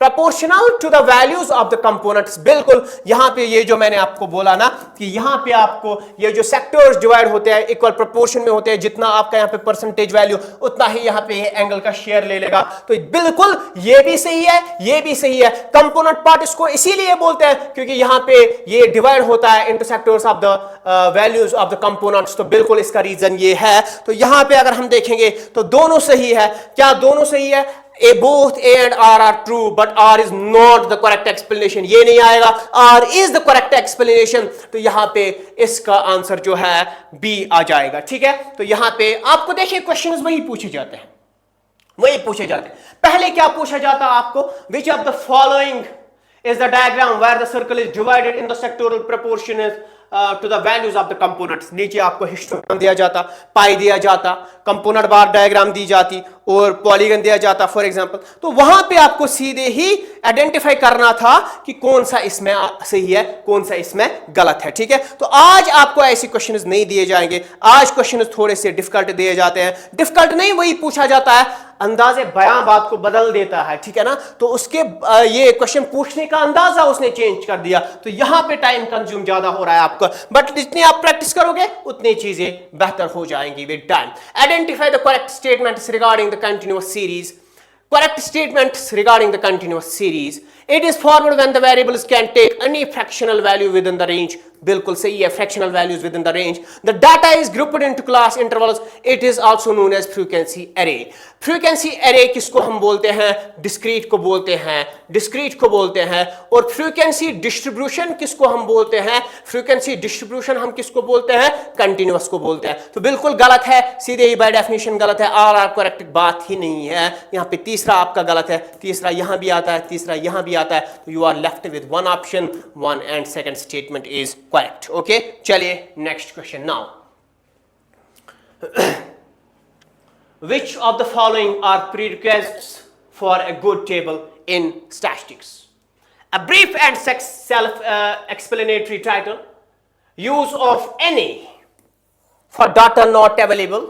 proportional to the values of the components। बिल्कुल यहां पे ये जो मैंने आपको बोला ना कि यहां पे आपको ये जो सेक्टर्स डिवाइड होते हैं इक्वल प्रोपोर्शन में होते हैं, जितना आपका यहां पे परसेंटेज वैल्यू उतना ही यहां पे एंगल का शेयर ले लेगा। तो बिल्कुल ये भी सही है, ये भी सही है। कंपोनेंट पार्ट इसको इसीलिए बोलते हैं क्योंकि यहां पे ये डिवाइड होता है into sectors of the values of the components, तो बिल्कुल इसका रीजन ये है। तो यहां पे अगर हम देखेंगे तो दोनों सही है। क्या दोनों सही है? both A and R are true, but R is not the correct explanation। ये नहीं आएगा, R is the correct explanation। तो यहां पे इसका आंसर जो है B आ जाएगा, ठीक है। तो यहां पे आपको देखिए क्वेश्चंस वही पूछे जाते हैं, वही पूछे जाते हैं। पहले क्या पूछा जाता है आपको, which of the following is the diagram where the circle is divided in the sectoral proportion to the values of the components। नीचे आपको हिस्टोग्राम दिया जाता, पाई दिया जाता, कंपोनेंट बार डायग्राम दी जाती और पॉलीगन दिया जाता फॉर एग्जांपल। तो वहां पे आपको सीधे ही आइडेंटिफाई करना था कि कौन सा इसमें सही है, कौन सा इसमें गलत है, ठीक है। तो आज आपको ऐसे क्वेश्चंस नहीं दिए जाएंगे, आज क्वेश्चंस थोड़े से डिफिकल्ट दिए जाते हैं। डिफिकल्ट नहीं, वही पूछा जाता है, अंदाजे बयां बात को बदल देता है, ठीक है ना। तो उसके ये क्वेश्चन पूछने का अंदाजा उसने चेंज कर दिया, तो यहां पे टाइम कंज्यूम ज्यादा हो रहा है आपका, बट जितनी आप प्रैक्टिस करोगे उतनी चीजें बेहतर हो जाएंगी with time. Identify the correct statements regarding the continuous series। Correct statements regarding the continuous series। It is formed when the variables can take any fractional value within the range। बिल्कुल सही है, fractional values within the range। The data is grouped into class intervals। It is also known as frequency array। frequency array किसको हम बोलते हैं, discrete को बोलते हैं, discrete को बोलते हैं। और frequency distribution किसको हम बोलते हैं, frequency distribution हम किसको बोलते हैं, continuous को बोलते हैं। तो बिल्कुल गलत है, सीधे ही by definition गलत है, R करेक्ट बात ही नहीं है। यहाँ पे तीसरा आपका गलत है, तीसरा यहाँ भी आता है, तीसरा यहाँ भी आता है, तो you are left with one option, one and second statement is correct। Okay, चलिए next question now. which of the following are prerequisites for a good table in statistics? A brief and self-explanatory title, use of any for data not available.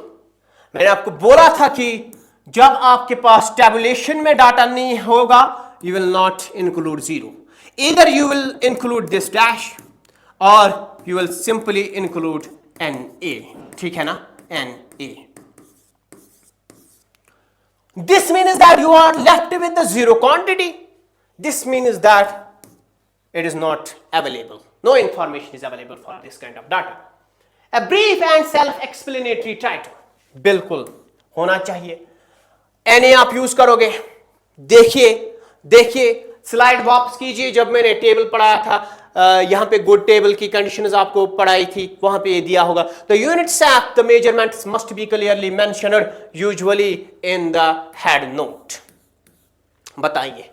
मैंने आपको बोला था कि जब आपके पास tabulation में data नहीं होगा, you will not include zero. Either you will include this dash or you will simply include NA. ठीक है ना, NA. This means that you are left with the zero quantity. This means that it is not available. No information is available for this kind of data. A brief and self-explanatory title. बिल्कुल होना चाहिए. NA आप use करोगे. देखिए slide वापस कीजिए. जब मैंने टेबल पढ़ाया था, यहां पे गुड टेबल की कंडीशंस आपको पढ़ाई थी, वहां पे ये दिया होगा. तो units of the measurements must be clearly mentioned usually in the head note. बताइए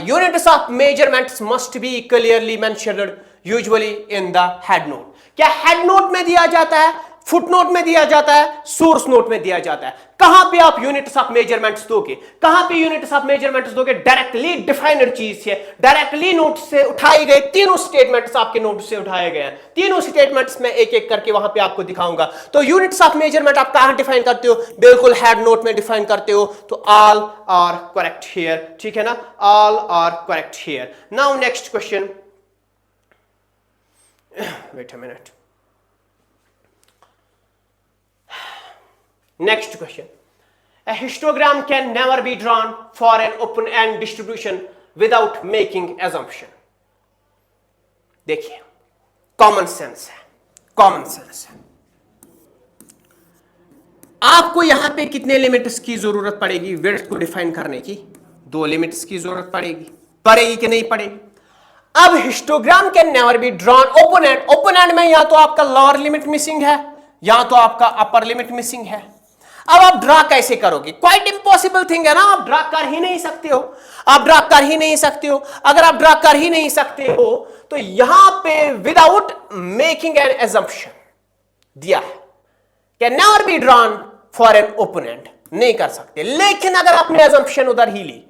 units of measurements must be clearly mentioned usually in the head note. क्या हेड नोट में दिया जाता है, फुट नोट में दिया जाता है, सोर्स नोट में दिया जाता है? कहां पे आप यूनिट्स ऑफ मेजरमेंट्स दोगे? कहां पे यूनिट्स ऑफ मेजरमेंट्स दोगे? डायरेक्टली डिफाइंड चीज है, डायरेक्टली नोट से उठाए गए तीनों स्टेटमेंट्स आपके नोट से उठाए गए हैं. तीनों स्टेटमेंट्स में एक एक करके वहां पे आपको दिखाऊंगा. तो यूनिट्स ऑफ मेजरमेंट आप कहां डिफाइन करते हो? बिल्कुल हेड नोट में डिफाइन करते हो. तो ऑल आर करेक्ट हियर. ठीक है ना, all are correct here. Now next question. Wait a minute. Next question. A histogram can never be drawn for an open-end distribution without making assumption. देखिए, common sense है. आपको यहां पे कितने limits की जरूरत पड़ेगी विड्थ को डिफाइन करने की? 2 लिमिट्स की जरूरत पड़ेगी कि नहीं पड़ेगी? अब histogram can never be drawn open and में या तो आपका लोअर लिमिट मिसिंग है या तो आपका अपर लिमिट मिसिंग है. अब आप ड्रा कैसे करोगे? क्वाइट इम्पॉसिबल थिंग है ना. आप ड्रा कर ही नहीं सकते हो. अगर आप ड्रा कर ही नहीं सकते हो तो यहां पे विदाउट मेकिंग एन एजम्पशन दिया है, can never be drawn for an opponent. नहीं कर सकते. लेकिन अगर आपने एजम्पशन उधर ही ली,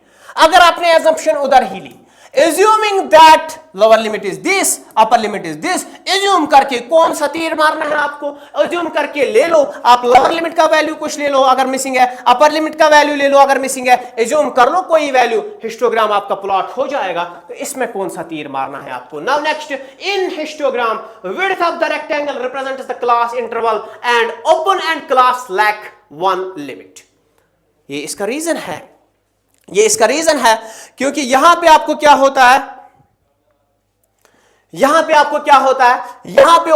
assuming that lower limit is this, upper limit is this, assume करके कौन सा तीर मारना है आपको? assume करके ले लो. आप lower limit का वैल्यू कुछ ले लो अगर मिसिंग है, upper limit का वैल्यू ले लो अगर मिसिंग है, assume कर लो कोई वैल्यू, हिस्टोग्राम आपका प्लॉट हो जाएगा. तो इसमें कौन सा तीर मारना है आपको? now next, in histogram width of the rectangle represents the class interval and open and class lack one limit. ये इसका रीजन है क्योंकि यहां पे आपको क्या होता है, यहां पे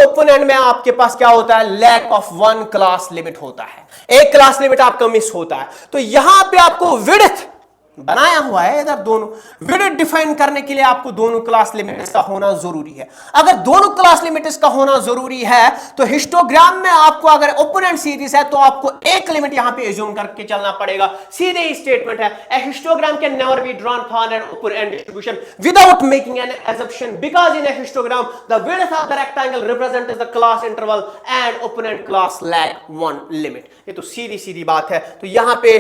ओपन एंड में आपके पास क्या होता है? लैक ऑफ 1 क्लास लिमिट होता है. एक क्लास लिमिट आपका मिस होता है. तो यहां पे आपको विड्थ बनाया हुआ है इधर. दोनों विड्थ डिफाइन करने के लिए आपको दोनों क्लास लिमिट्स का होना जरूरी है. अगर दोनों क्लास लिमिट्स का होना जरूरी है तो हिस्टोग्राम में आपको अगर ओपोनेंट सीरीज है तो आपको एक लिमिट यहां पे एज्यूम करके चलना पड़ेगा. सीधे ही स्टेटमेंट है, a histogram can never be drawn for an open end distribution without making an assumption because in a histogram the width of the rectangle represents the class interval and opponent class lack one limit. ये तो सीधी बात है. तो यहां पे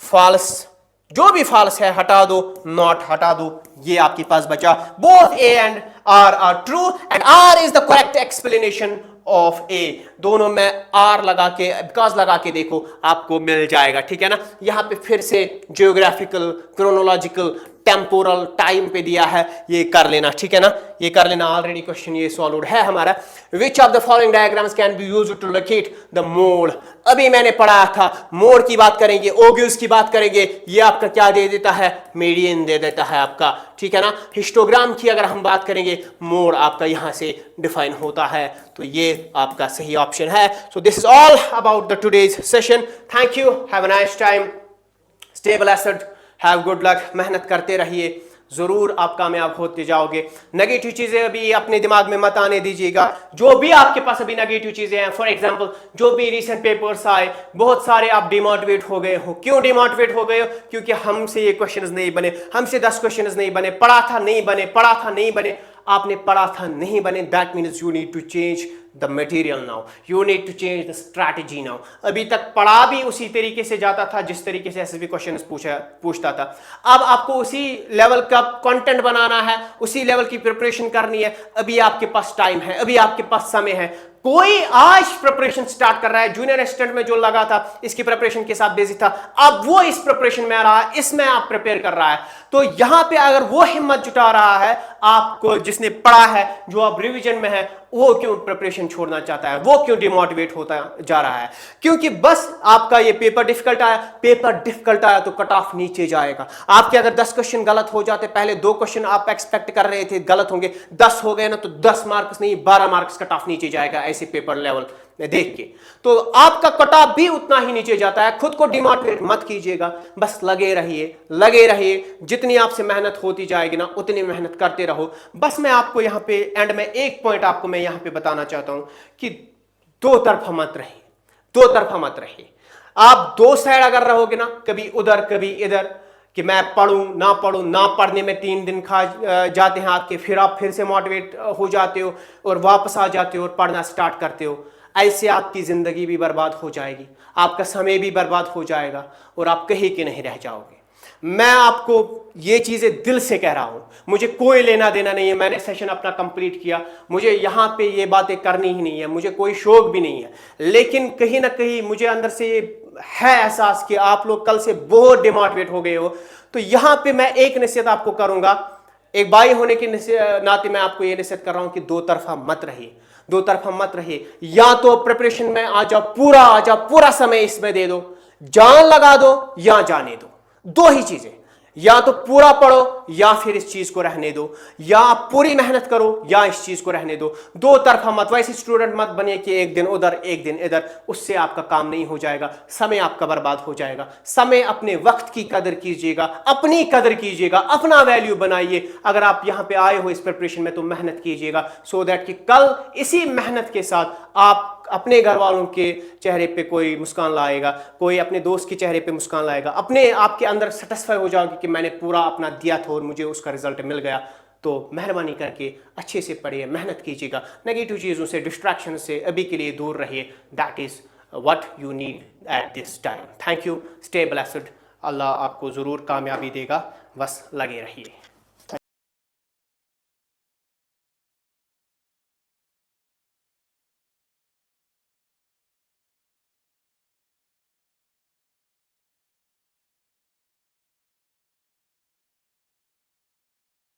false, जो भी false है हटा दो, नॉट हटा दो. ये आपके पास बचा. Both A and R are true and R is the correct explanation of A. दोनों में आर लगा के, बिकॉज लगा के देखो, आपको मिल जाएगा. ठीक है ना. यहां पे फिर से जियोग्राफिकल, क्रोनोलॉजिकल, टेम्पोरल, टाइम पे दिया है, ये कर लेना. ठीक है ना, ये कर लेना. ऑलरेडी क्वेश्चन ये सॉल्व है हमारा. Which of the following diagrams can be used to locate the mode? अभी मैंने पढ़ा था, मोड की बात करेंगे, ओग्यूज की बात करेंगे. ये आपका क्या दे देता है? मीडियन दे देता है आपका. ठीक है ना. हिस्टोग्राम की अगर हम बात करेंगे, मोड आपका यहां से डिफाइन होता है. तो ये आपका सही ऑप्शन है. सो this is all about the today's session. Thank you. Have a nice time. Stay blessed. Have good luck. मेहनत करते रहिए, जरूर आप कामयाब होते जाओगे. नेगेटिव चीजें अभी अपने दिमाग में मत आने दीजिएगा. जो भी आपके पास अभी नेगेटिव चीजें हैं, फॉर एग्जांपल जो भी रिसेंट पेपर्स आए, बहुत सारे आप डिमोटिवेट हो गए हो. क्यों डिमोटिवेट हो गए हो? क्योंकि हमसे ये क्वेश्चंस नहीं बने, हमसे 10 क्वेश्चंस नहीं बने, पढ़ा था नहीं बने. आपने पढ़ा था नहीं बने. That means you need to change the material now, you need to change the strategy now. अभी तक पढ़ा भी उसी तरीके से जाता था जिस तरीके से एसएसबी क्वेश्चन पूछता था। अब आपको उसी लेवल का कंटेंट बनाना है, उसी लेवल की प्रिपरेशन करनी है। अभी आपके पास टाइम है, अभी आपके पास समय है। कोई आज प्रिपरेशन स्टार्ट कर रहा है, जूनियर असिस्टेंट में जो लगा था इसकी प्रिपरेशन के साथ बिजी था, अब वो इस प्रिपरेशन में आ रहा है, इसमें आप प्रिपेयर कर रहा है। तो यहां पे अगर वो हिम्मत जुटा रहा है आपको, जिसने पढ़ा है, जो अब रिवीजन में है, वो क्यों प्रिपरेशन छोड़ना चाहता है, वो क्यों डिमोटिवेट होता जा रहा है? क्योंकि बस आपका ये पेपर डिफिकल्ट आया तो कट ऑफ नीचे जाएगा। आपके अगर 10 क्वेश्चन गलत हो जाते, पहले 2 क्वेश्चन आप एक्सपेक्ट कर रहे थे गलत होंगे, 10 हो गए ना, तो 10 मार्क्स नहीं 12 मार्क्स कट ऑफ नीचे जाएगा ऐसे पेपर लेवल देख के। तो आपका कट ऑफ भी उतना ही नीचे जाता है। खुद को डिमोटिवेट मत कीजिएगा, बस लगे रहिए। जितनी आपसे मेहनत होती जाएगी ना, उतनी मेहनत करते रहो। बस मैं आपको यहां पे एंड में एक पॉइंट आपको मैं यहां पे बताना चाहता हूं कि दो तरफा मत रहिए। आप 2 साइड अगर रहोगे ना, कभी उधर कभी इधर, कि मैं पढ़ूं ना पढ़ने में 3 दिन खा जाते हैं आपके, फिर आप फिर से मोटिवेट हो जाते हो और वापस आ जाते हो और पढ़ना स्टार्ट करते हो। ऐसे आपकी जिंदगी भी बर्बाद हो जाएगी, आपका समय भी बर्बाद हो जाएगा और आप कहीं के नहीं रह जाओगे। मैं आपको ये चीजें दिल से कह रहा हूं, मुझे कोई लेना देना नहीं है। मैंने सेशन अपना कंप्लीट किया, मुझे यहां पे ये बातें करनी ही नहीं है, मुझे कोई शौक भी नहीं है। लेकिन कहीं ना कहीं मुझे अंदर से है एहसास कि आप लोग कल से बहुत डिमोटिवेट हो गए हो। तो यहां पे मैं एक नसीहत आपको करूंगा, एक भाई होने के नाते मैं आपको ये नसीहत कर रहा हूं कि दो तरफा मत रहिए। या तो प्रिपरेशन में आ जाओ, पूरा समय इसमें दे दो, जान लगा दो या जाने दो। 2 ही चीजें, या तो पूरा पढ़ो या फिर इस चीज को रहने दो, या आप पूरी मेहनत करो या इस चीज को रहने दो। 2 तरफा मत, वैसे स्टूडेंट मत बनिए कि एक दिन उधर एक दिन इधर, उससे आपका काम नहीं हो जाएगा, समय आपका बर्बाद हो जाएगा। समय, अपने वक्त की कदर कीजिएगा, अपनी कदर कीजिएगा, अपना वैल्यू बनाइए। अगर आप यहां पे आए हो इस प्रिपरेशन में तो मेहनत कीजिएगा, सो दैट कि कल इसी मेहनत के साथ आप अपने घर वालों के चेहरे पे कोई मुस्कान लाएगा, कोई अपने दोस्त के चेहरे पे मुस्कान लाएगा, अपने आपके अंदर सेटिस्फाई हो जाओगे कि मैंने पूरा अपना दिया था और मुझे उसका रिजल्ट मिल गया। तो मेहरबानी करके अच्छे से पढ़िए, मेहनत कीजिएगा, नेगेटिव चीज़ों से, डिस्ट्रैक्शन से अभी के लिए दूर रहिए। That is what you need at this time. Thank you, stay blessed. Allah आपको ज़रूर कामयाबी देगा, बस लगे रहिए।